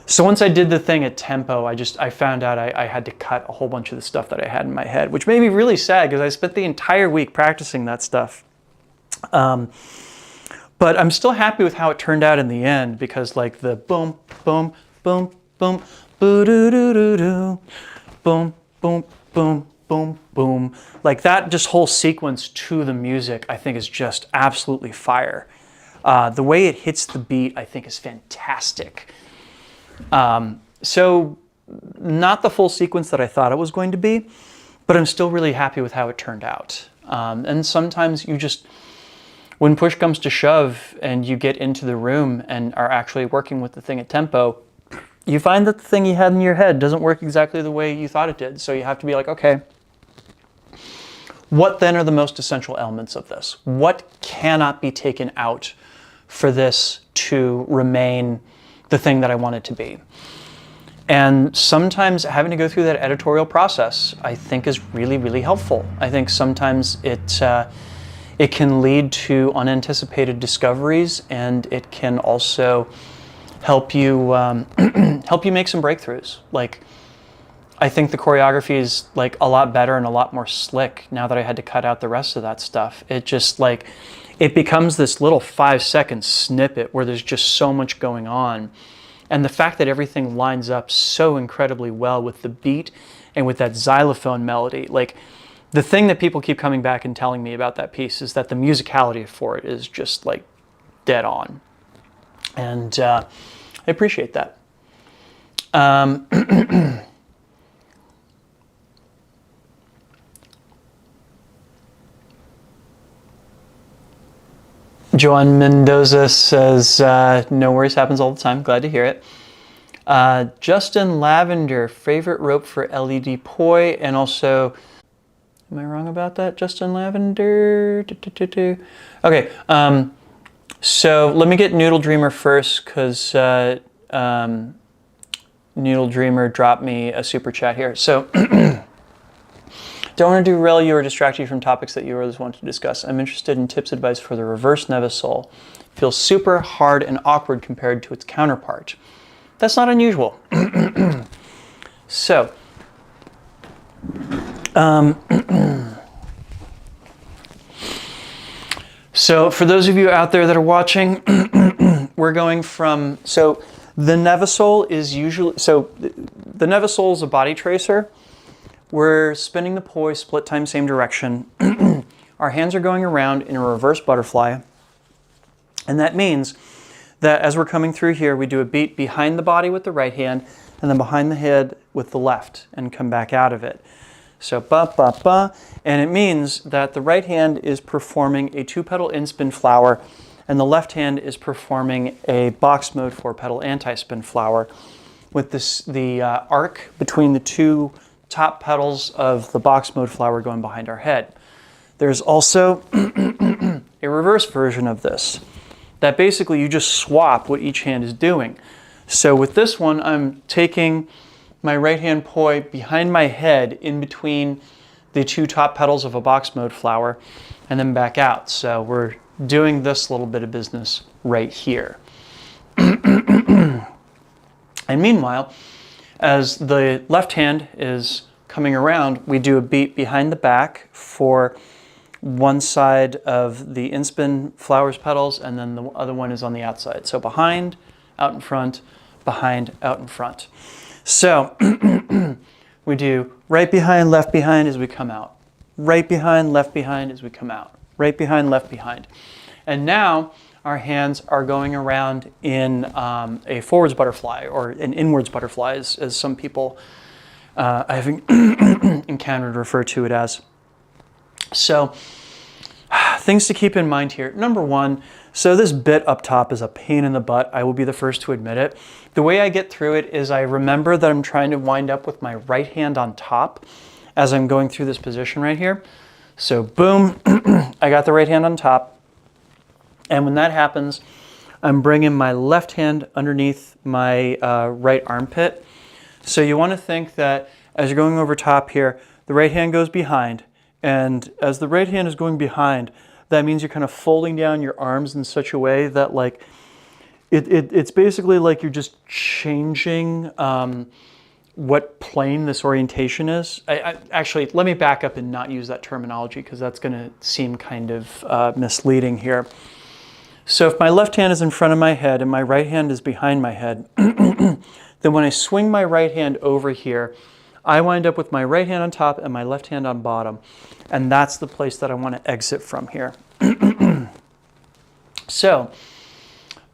Speaker 1: So once I did the thing at tempo, I found out I had to cut a whole bunch of the stuff that I had in my head, which made me really sad because I spent the entire week practicing that stuff. But I'm still happy with how it turned out in the end, because like the boom, boom, boom, boom, boo doo doo doo doo, boom, boom, boom, boom, boom. Like that just whole sequence to the music, I think is just absolutely fire. The way it hits the beat, I think, is fantastic. So not the full sequence that I thought it was going to be, but I'm still really happy with how it turned out. And sometimes you just, when push comes to shove and you get into the room and are actually working with the thing at tempo, you find that the thing you had in your head doesn't work exactly the way you thought it did. So you have to be like, okay, what then are the most essential elements of this? What cannot be taken out for this to remain the thing that I want it to be? And sometimes having to go through that editorial process, I think, is really, really helpful. I think sometimes it can lead to unanticipated discoveries, and it can also help you help you make some breakthroughs. Like, I think the choreography is like a lot better and a lot more slick now that I had to cut out the rest of that stuff. It just like, it becomes this little 5-second snippet where there's just so much going on. And the fact that everything lines up so incredibly well with the beat and with that xylophone melody, like the thing that people keep coming back and telling me about that piece is that the musicality for it is just like dead on. And I appreciate that. Joan Mendoza says, no worries, happens all the time. Glad to hear it. Justin Lavender, favorite rope for LED poi, and also, am I wrong about that? Justin Lavender? Okay, so let me get Noodle Dreamer first, because Noodle Dreamer dropped me a super chat here. So, don't want to derail you or distract you from topics that you others want to discuss. I'm interested in tips advice for the reverse Nevisole. Feels super hard and awkward compared to its counterpart. That's not unusual. So, so for those of you out there that are watching, we're going from, so the Nevisole is usually, so the Nevisole is a body tracer. We're spinning the poi split time, same direction. Our hands are going around in a reverse butterfly. And that means that as we're coming through here, we do a beat behind the body with the right hand, and then behind the head with the left, and come back out of it. So ba, ba, ba. And it means that the right hand is performing a 2-pedal in-spin flower, and the left hand is performing a box mode 4-pedal anti-spin flower, with this, the arc between the two top pedals of the box mode flower going behind our head. There's also a reverse version of this, that basically you just swap what each hand is doing. So with this one, I'm taking my right hand poi behind my head in between the two top pedals of a box mode flower, and then back out. So we're doing this little bit of business right here. And meanwhile, as the left hand is coming around, we do a beat behind the back for one side of the in-spin flowers pedals, and then the other one is on the outside. So behind, out in front, behind, out in front. So we do right behind, left behind as we come out. Right behind, left behind as we come out. Right behind, left behind. And now our hands are going around in a forwards butterfly, or an inwards butterfly, as some people I've encountered refer to it as. So things to keep in mind here. Number one, so this bit up top is a pain in the butt. I will be the first to admit it. The way I get through it is I remember that I'm trying to wind up with my right hand on top as I'm going through this position right here. So boom, I got the right hand on top. And when that happens, I'm bringing my left hand underneath my right armpit. So you want to think that as you're going over top here, the right hand goes behind. And as the right hand is going behind, that means you're kind of folding down your arms in such a way that like, it's basically like you're just changing what plane this orientation is. Actually, let me back up and not use that terminology because that's going to seem kind of misleading here. So if my left hand is in front of my head and my right hand is behind my head, then when I swing my right hand over here, I wind up with my right hand on top and my left hand on bottom. And that's the place that I want to exit from here. So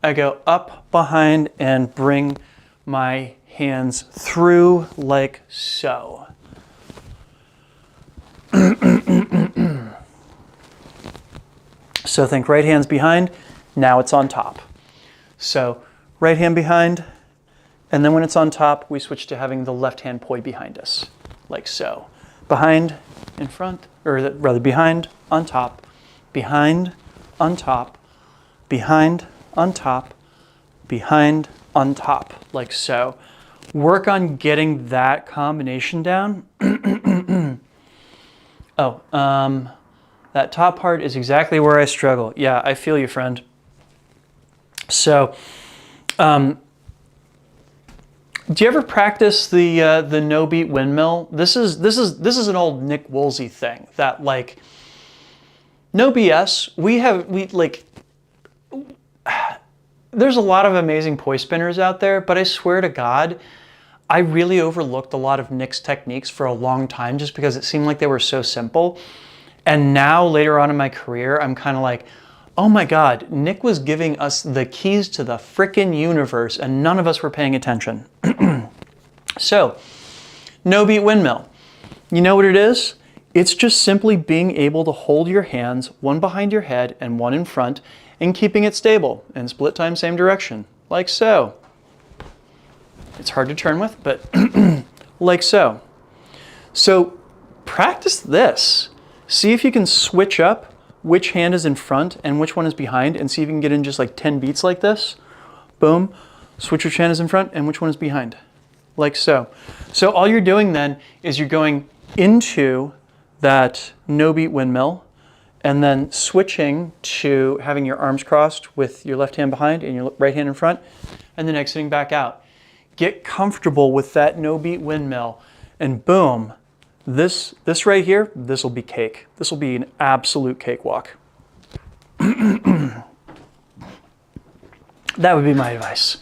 Speaker 1: I go up, behind, and bring my hands through like so. So think right hand's behind, now it's on top. So right hand behind, and then when it's on top, we switch to having the left hand poi behind us, like so. Behind, in front, or rather behind, on top, behind, on top, behind, on top, behind, on top, like so. Work on getting that combination down. That top part is exactly where I struggle. Yeah, I feel you, friend. So, do you ever practice the no beat windmill? This is an old Nick Woolsey thing that, like, no BS. There's a lot of amazing poi spinners out there, but I swear to God, I really overlooked a lot of Nick's techniques for a long time just because it seemed like they were so simple. And now later on in my career, I'm kind of like, oh my God, Nick was giving us the keys to the frickin' universe and none of us were paying attention. So, no beat windmill. You know what it is? It's just simply being able to hold your hands, one behind your head and one in front, and keeping it stable and split time same direction, like so. It's hard to turn with, but like so. So practice this. See if you can switch up which hand is in front and which one is behind, and see if you can get in just like 10 beats like this. Boom. Switch which hand is in front and which one is behind, like so. So all you're doing then is you're going into that no beat windmill and then switching to having your arms crossed with your left hand behind and your right hand in front, and then exiting back out. Get comfortable with that no beat windmill, and boom, this right here, this will be cake. This will be an absolute cakewalk. That would be my advice.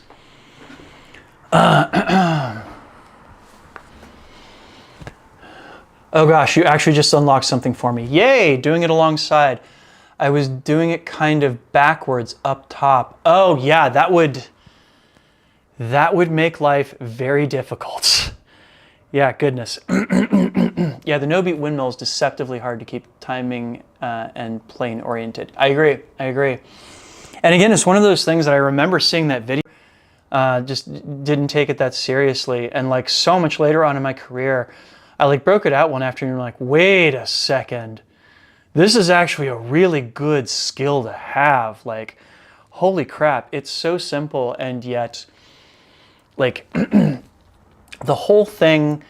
Speaker 1: Oh gosh, you actually just unlocked something for me. Yay, doing it alongside. I was doing it kind of backwards up top. Oh yeah, that would make life very difficult. Yeah, goodness. Yeah, the no beat windmill is deceptively hard to keep timing and plane oriented. I agree. And again, it's one of those things that I remember seeing that video, just didn't take it that seriously. And like so much later on in my career, I like broke it out one afternoon, like, wait a second, this is actually a really good skill to have. Like, holy crap, it's so simple, and yet, like, the whole thing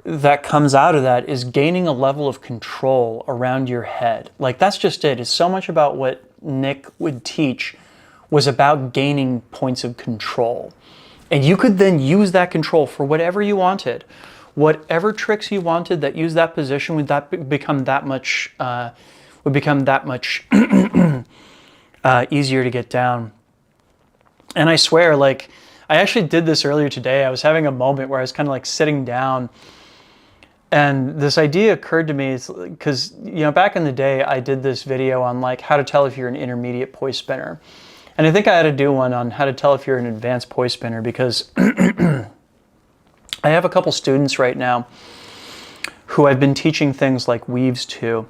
Speaker 1: that comes out of that is gaining a level of control around your head. Like, that's just it. It's so much about what Nick would teach was about gaining points of control. And you could then use that control for whatever you wanted. Whatever tricks you wanted that use that position would become that much easier to get down. And I swear, like, I actually did this earlier today. I was having a moment where I was kind of like sitting down, and this idea occurred to me, because, you know, back in the day, I did this video on like how to tell if you're an intermediate poi spinner. And I think I had to do one on how to tell if you're an advanced poi spinner, because I have a couple students right now who I've been teaching things like weaves to,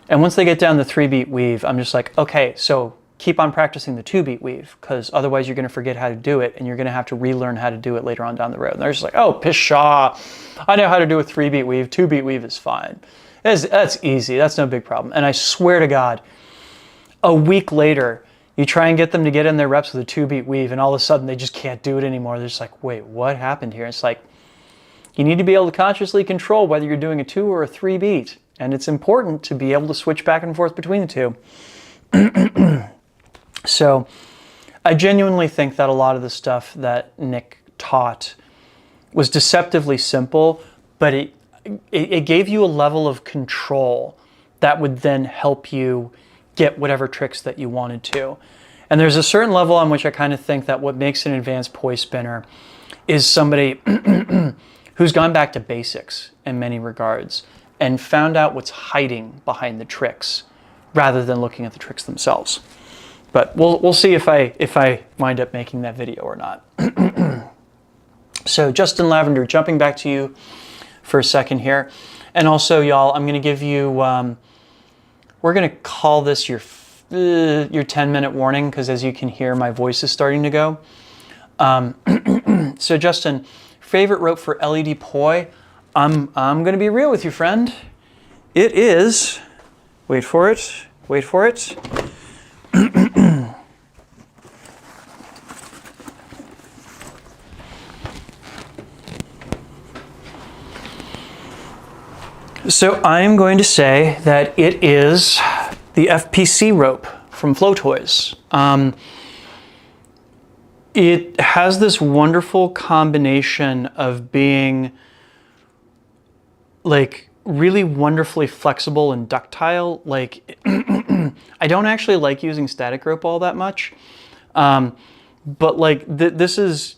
Speaker 1: And once they get down the 3-beat weave, I'm just like, okay, so keep on practicing the 2-beat weave, because otherwise you're going to forget how to do it, and you're going to have to relearn how to do it later on down the road. And they're just like, oh, pshaw, I know how to do a 3-beat weave. 2-beat weave is fine. That's easy. That's no big problem. And I swear to God, a week later, you try and get them to get in their reps with a 2-beat weave, and all of a sudden they just can't do it anymore. They're just like, wait, what happened here? It's like, you need to be able to consciously control whether you're doing a 2 or a 3-beat. And it's important to be able to switch back and forth between the two. So I genuinely think that a lot of the stuff that Nick taught was deceptively simple, but it gave you a level of control that would then help you get whatever tricks that you wanted to. And there's a certain level on which I kind of think that what makes an advanced poi spinner is somebody who's gone back to basics in many regards and found out what's hiding behind the tricks rather than looking at the tricks themselves. But we'll see if I wind up making that video or not. So Justin Lavender, jumping back to you for a second here. And also, y'all, I'm going to give you, we're going to call this your 10-minute warning, because as you can hear, my voice is starting to go. So Justin, favorite rope for LED poi? I'm going to be real with you, friend. It is, wait for it. So I'm going to say that it is the FPC rope from Flow Toys. It has this wonderful combination of being like really wonderfully flexible and ductile. Like I don't actually like using static rope all that much, but like this is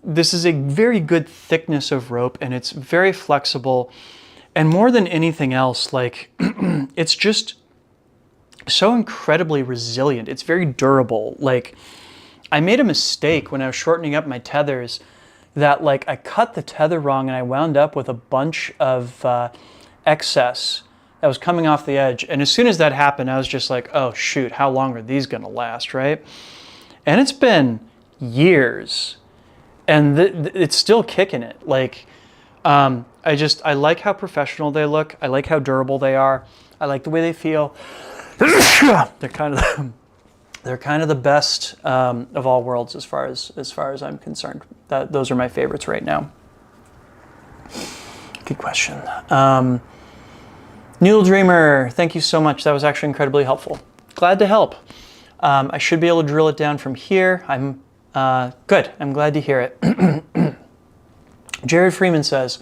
Speaker 1: a very good thickness of rope, and it's very flexible. And more than anything else, like it's just so incredibly resilient. It's very durable. Like I made a mistake when I was shortening up my tethers, that like I cut the tether wrong and I wound up with a bunch of excess that was coming off the edge. And as soon as that happened, I was just like, oh shoot, how long are these gonna last, right? And it's been years, and it's still kicking it. Like I like how professional they look. I like how durable they are. I like the way they feel. They're kind of the best of all worlds as far as I'm concerned. Those are my favorites right now. Good question. Noodle Dreamer, thank you so much. That was actually incredibly helpful. Glad to help. I should be able to drill it down from here. I'm good. I'm glad to hear it. Jared Freeman says,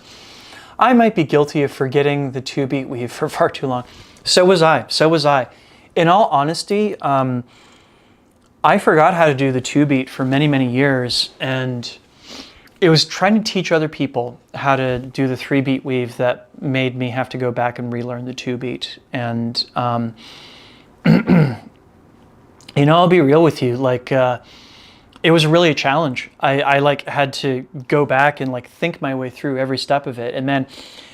Speaker 1: I might be guilty of forgetting the 2-beat weave for far too long. So was I. In all honesty, I forgot how to do the 2-beat for many, many years, and it was trying to teach other people how to do the 3-beat weave that made me have to go back and relearn the 2-beat. And you know, I'll be real with you, like it was really a challenge. I like had to go back and like think my way through every step of it. And then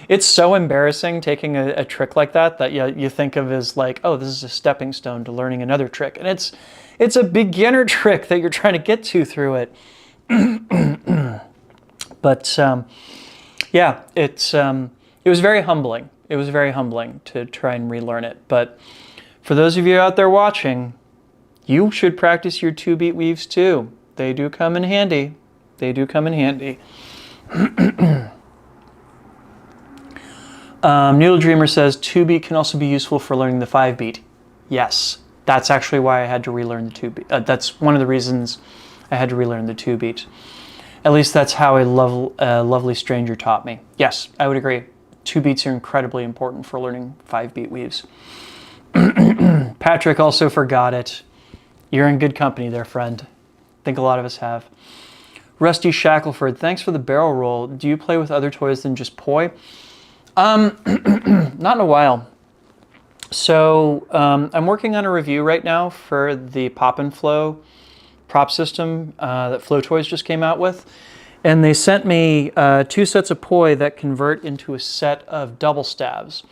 Speaker 1: it's so embarrassing taking a trick like that you think of as like, oh, this is a stepping stone to learning another trick. And it's a beginner trick that you're trying to get to through it. But yeah, it was very humbling. It was very humbling to try and relearn it. But for those of you out there watching, you should practice your 2-beat weaves too. They do come in handy. They do come in handy. Noodle Dreamer says 2-beat can also be useful for learning the 5-beat. Yes, that's actually why I had to relearn the 2-beat. That's one of the reasons I had to relearn the 2-beat. At least that's how a lovely stranger taught me. Yes, I would agree. 2-beats are incredibly important for learning 5-beat weaves. Patrick also forgot it. You're in good company there, friend. I think a lot of us have. Rusty Shackleford, thanks for the barrel roll. Do you play with other toys than just poi? Not in a while. So I'm working on a review right now for the Pop and Flow prop system that Flow Toys just came out with. And they sent me 2 sets of poi that convert into a set of double stabs.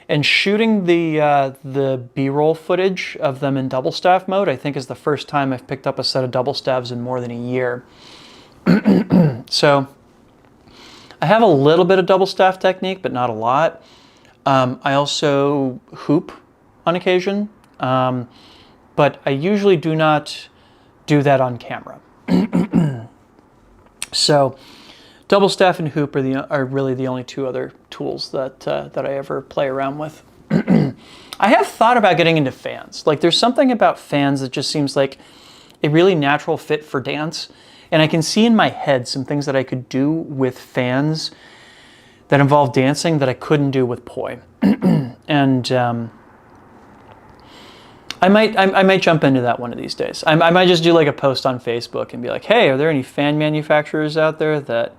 Speaker 1: And shooting the B-roll footage of them in double staff mode, I think, is the first time I've picked up a set of double staves in more than a year. So I have a little bit of double staff technique, but not a lot. I also hoop on occasion, but I usually do not do that on camera. So double staff and hoop are really the only two other tools that I ever play around with. I have thought about getting into fans. Like, there's something about fans that just seems like a really natural fit for dance. And I can see in my head some things that I could do with fans that involve dancing that I couldn't do with poi. And I might jump into that one of these days. I might just do like a post on Facebook and be like, hey, are there any fan manufacturers out there that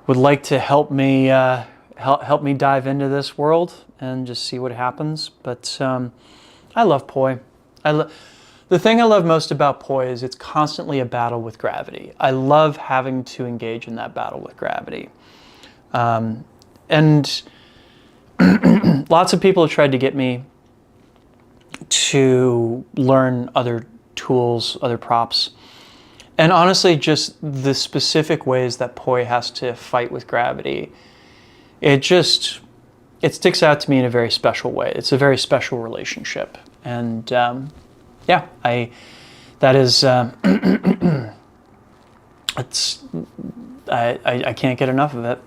Speaker 1: would like to help me help me dive into this world and just see what happens? But I love poi. The thing I love most about poi is it's constantly a battle with gravity. I love having to engage in that battle with gravity. And lots of people have tried to get me to learn other tools, other props. And honestly, just the specific ways that poi has to fight with gravity, it sticks out to me in a very special way. It's a very special relationship. And yeah, I can't get enough of it.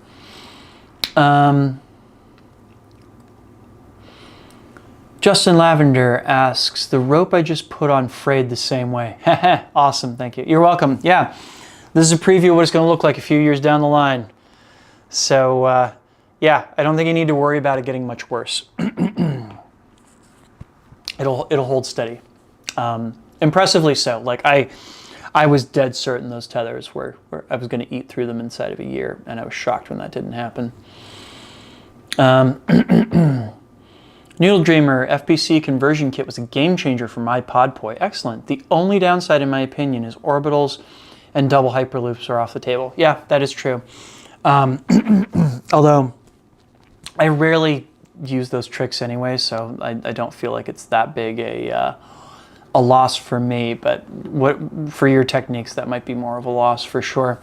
Speaker 1: Justin Lavender asks, the rope I just put on frayed the same way. Awesome, thank you. You're welcome. Yeah, this is a preview of what it's going to look like a few years down the line. So yeah, I don't think you need to worry about it getting much worse. It'll hold steady. Impressively so. Like I was dead certain those tethers were I was going to eat through them inside of a year, and I was shocked when that didn't happen. Noodle Dreamer, FPC conversion kit was a game changer for my pod poi. Excellent. The only downside, in my opinion, is orbitals and double hyperloops are off the table. Yeah, that is true. Although I rarely use those tricks anyway, so I don't feel like it's that big a loss for me. But for your techniques, that might be more of a loss for sure.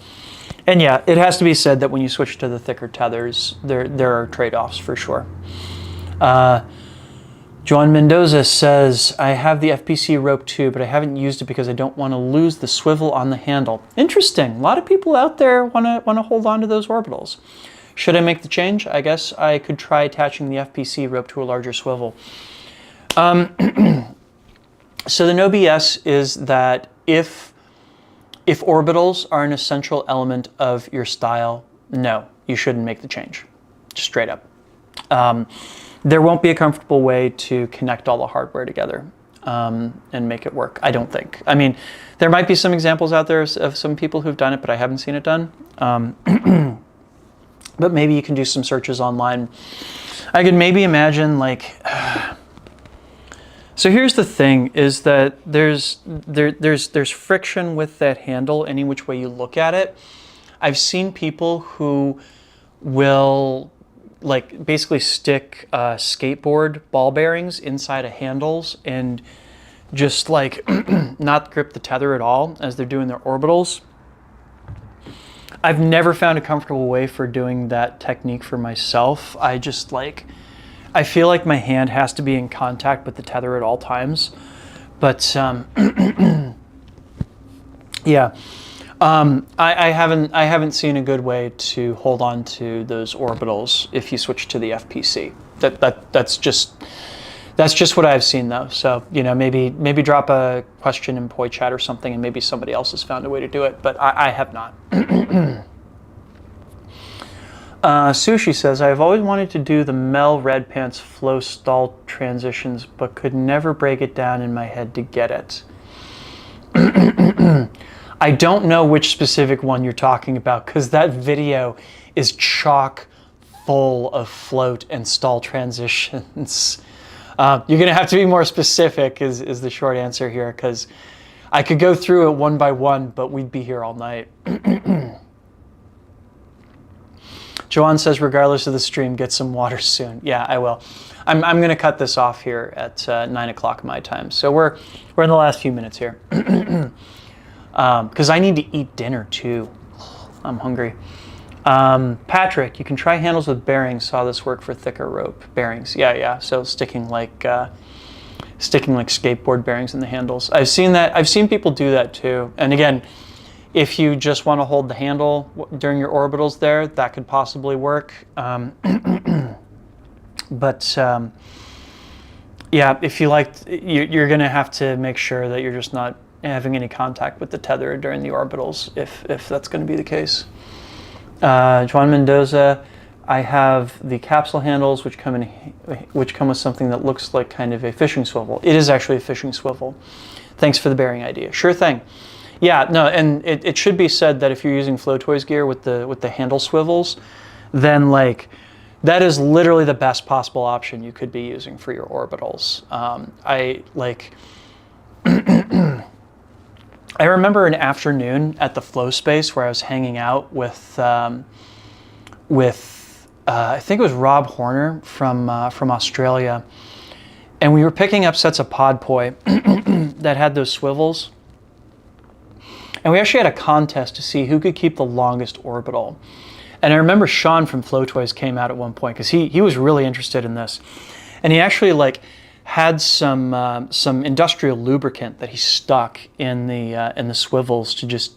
Speaker 1: And yeah, it has to be said that when you switch to the thicker tethers, there are trade-offs for sure. Joan Mendoza says, I have the FPC rope too, but I haven't used it because I don't want to lose the swivel on the handle. Interesting. A lot of people out there want to hold on to those orbitals. Should I make the change? I guess I could try attaching the FPC rope to a larger swivel. So the no BS is that if orbitals are an essential element of your style, no, you shouldn't make the change. Just straight up. There won't be a comfortable way to connect all the hardware together and make it work, I don't think. I mean, there might be some examples out there of some people who've done it, but I haven't seen it done. But maybe you can do some searches online. I could maybe imagine, like... So here's the thing, is that there's friction with that handle any which way you look at it. I've seen people who will like basically stick skateboard ball bearings inside of handles and just like not grip the tether at all as they're doing their orbitals. I've never found a comfortable way for doing that technique for myself. I feel like my hand has to be in contact with the tether at all times. But yeah. I haven't seen a good way to hold on to those orbitals if you switch to the FPC. That's just what I've seen though. So maybe drop a question in Poi Chat or something, and maybe somebody else has found a way to do it, but I have not. Sushi says, I have always wanted to do the Mel Red Pants flow stall transitions, but could never break it down in my head to get it. I don't know which specific one you're talking about, because that video is chock full of float and stall transitions. You're going to have to be more specific is the short answer here, because I could go through it one by one, but we'd be here all night. Joanne says, regardless of the stream, get some water soon. Yeah, I will. I'm going to cut this off here at 9 o'clock my time. So we're in the last few minutes here. Because I need to eat dinner too. I'm hungry. Patrick, you can try handles with bearings. Saw this work for thicker rope. Bearings, yeah. So sticking like skateboard bearings in the handles. I've seen that. I've seen people do that too. And again, if you just want to hold the handle during your orbitals there, that could possibly work. But yeah, if you like, you're going to have to make sure that you're just not having any contact with the tether during the orbitals, if that's going to be the case. Juan Mendoza, I have the capsule handles which come with something that looks like kind of a fishing swivel. It is actually a fishing swivel. Thanks for the bearing idea. Sure thing. Yeah, no, and it should be said that if you're using Flow Toys gear with the handle swivels, then like that is literally the best possible option you could be using for your orbitals. I remember an afternoon at the Flow Space where I was hanging out with I think it was Rob Horner from Australia, and we were picking up sets of pod poi that had those swivels, and we actually had a contest to see who could keep the longest orbital. And I remember Sean from Flow Toys came out at one point because he was really interested in this, and he actually like had some industrial lubricant that he stuck in the swivels to just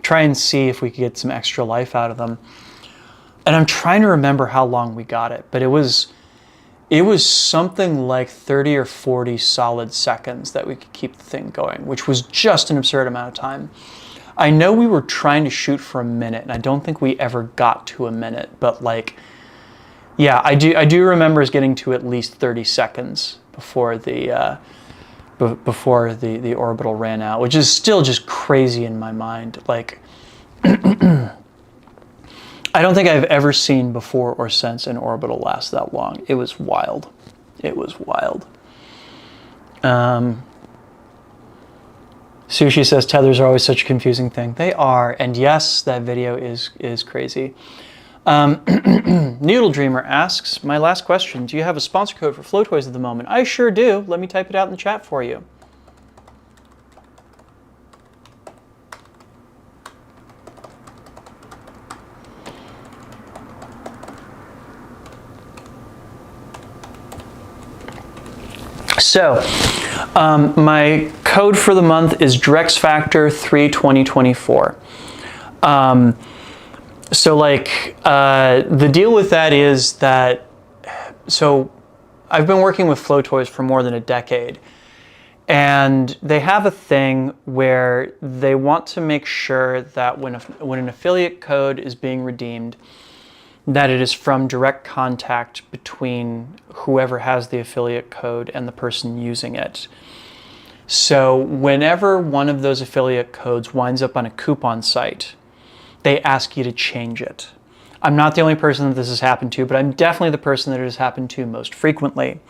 Speaker 1: try and see if we could get some extra life out of them. And I'm trying to remember how long we got it, but it was something like 30 or 40 solid seconds that we could keep the thing going, which was just an absurd amount of time. I know we were trying to shoot for a minute, and I don't think we ever got to a minute, but like, yeah, I do remember us getting to at least 30 seconds before the orbital ran out, which is still just crazy in my mind. Like, I don't think I've ever seen before or since an orbital last that long. It was wild. It was wild. Sushi says tethers are always such a confusing thing. They are, and yes, that video is crazy. Noodle Dreamer asks, my last question, do you have a sponsor code for Flow Toys at the moment? I sure do. Let me type it out in the chat for you. So, my code for the month is DrexFactor32024. So like, the deal with that is that, so I've been working with Flow Toys for more than a decade, and they have a thing where they want to make sure that when an affiliate code is being redeemed, that it is from direct contact between whoever has the affiliate code and the person using it. So whenever one of those affiliate codes winds up on a coupon site, they ask you to change it. I'm not the only person that this has happened to, but I'm definitely the person that it has happened to most frequently.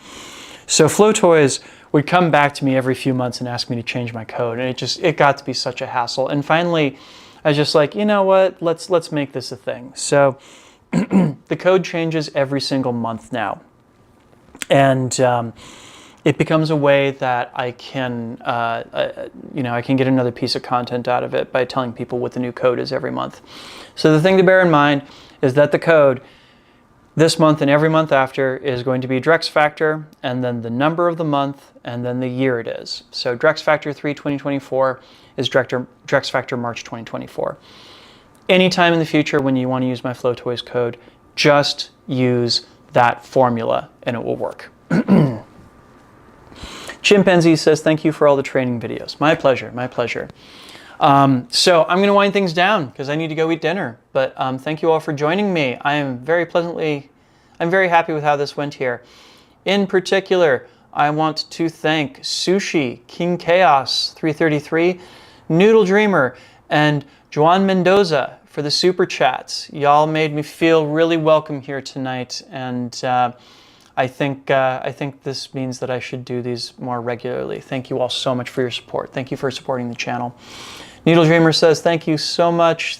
Speaker 1: So Flow Toys would come back to me every few months and ask me to change my code, and it got to be such a hassle. And finally, I was just like, you know what? Let's make this a thing. So the code changes every single month now, and it becomes a way that I can, I can get another piece of content out of it by telling people what the new code is every month. So the thing to bear in mind is that the code this month and every month after is going to be Drex Factor, and then the number of the month, and then the year it is. So Drex Factor 3 2024 is Drex Factor March 2024. Anytime in the future when you want to use my Flow Toys code, just use that formula and it will work. Chimpanzee says, thank you for all the training videos. My pleasure, my pleasure. So I'm going to wind things down because I need to go eat dinner. But thank you all for joining me. I'm very happy with how this went here. In particular, I want to thank Sushi, King Chaos 333, Noodle Dreamer, and Juan Mendoza for the super chats. Y'all made me feel really welcome here tonight, and I think this means that I should do these more regularly. Thank you all so much for your support. Thank you for supporting the channel. Needle Dreamer says, thank you so much.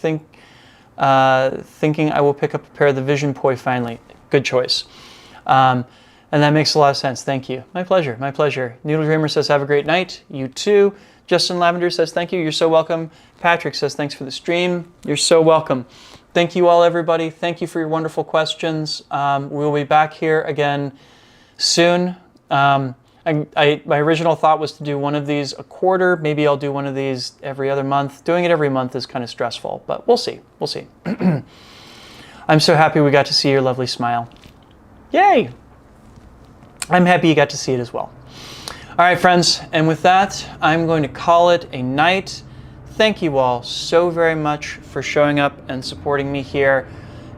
Speaker 1: thinking I will pick up a pair of the Vision Poi finally. Good choice. And that makes a lot of sense. Thank you. My pleasure. My pleasure. Noodle Dreamer says, have a great night. You too. Justin Lavender says, thank you. You're so welcome. Patrick says, thanks for the stream. You're so welcome. Thank you all, everybody. Thank you for your wonderful questions. We'll be back here again soon. My original thought was to do one of these a quarter. Maybe I'll do one of these every other month. Doing it every month is kind of stressful, but we'll see. We'll see. I'm so happy we got to see your lovely smile. Yay! I'm happy you got to see it as well. All right, friends, and with that, I'm going to call it a night. Thank you all so very much for showing up and supporting me here.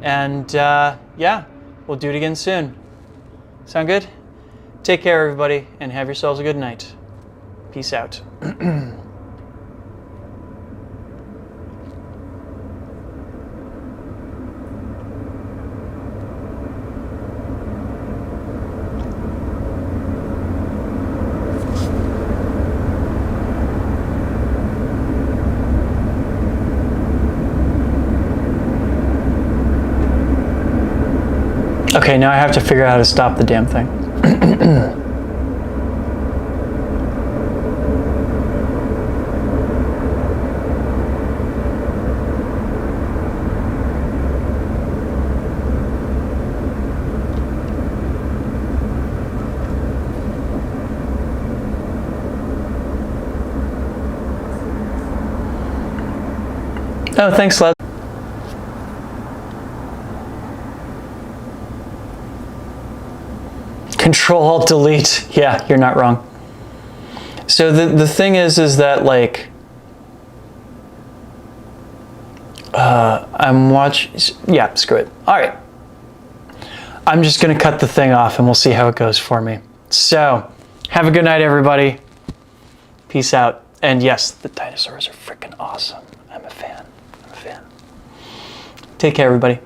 Speaker 1: And yeah, we'll do it again soon. Sound good? Take care, everybody, and have yourselves a good night. Peace out. Okay, now I have to figure out how to stop the damn thing. Oh, thanks, Les. Control-Alt-Delete. Yeah, you're not wrong. So the thing is that like, I'm watching, yeah, screw it. All right. I'm just going to cut the thing off and we'll see how it goes for me. So, have a good night, everybody. Peace out. And yes, the dinosaurs are freaking awesome. I'm a fan. I'm a fan. Take care, everybody.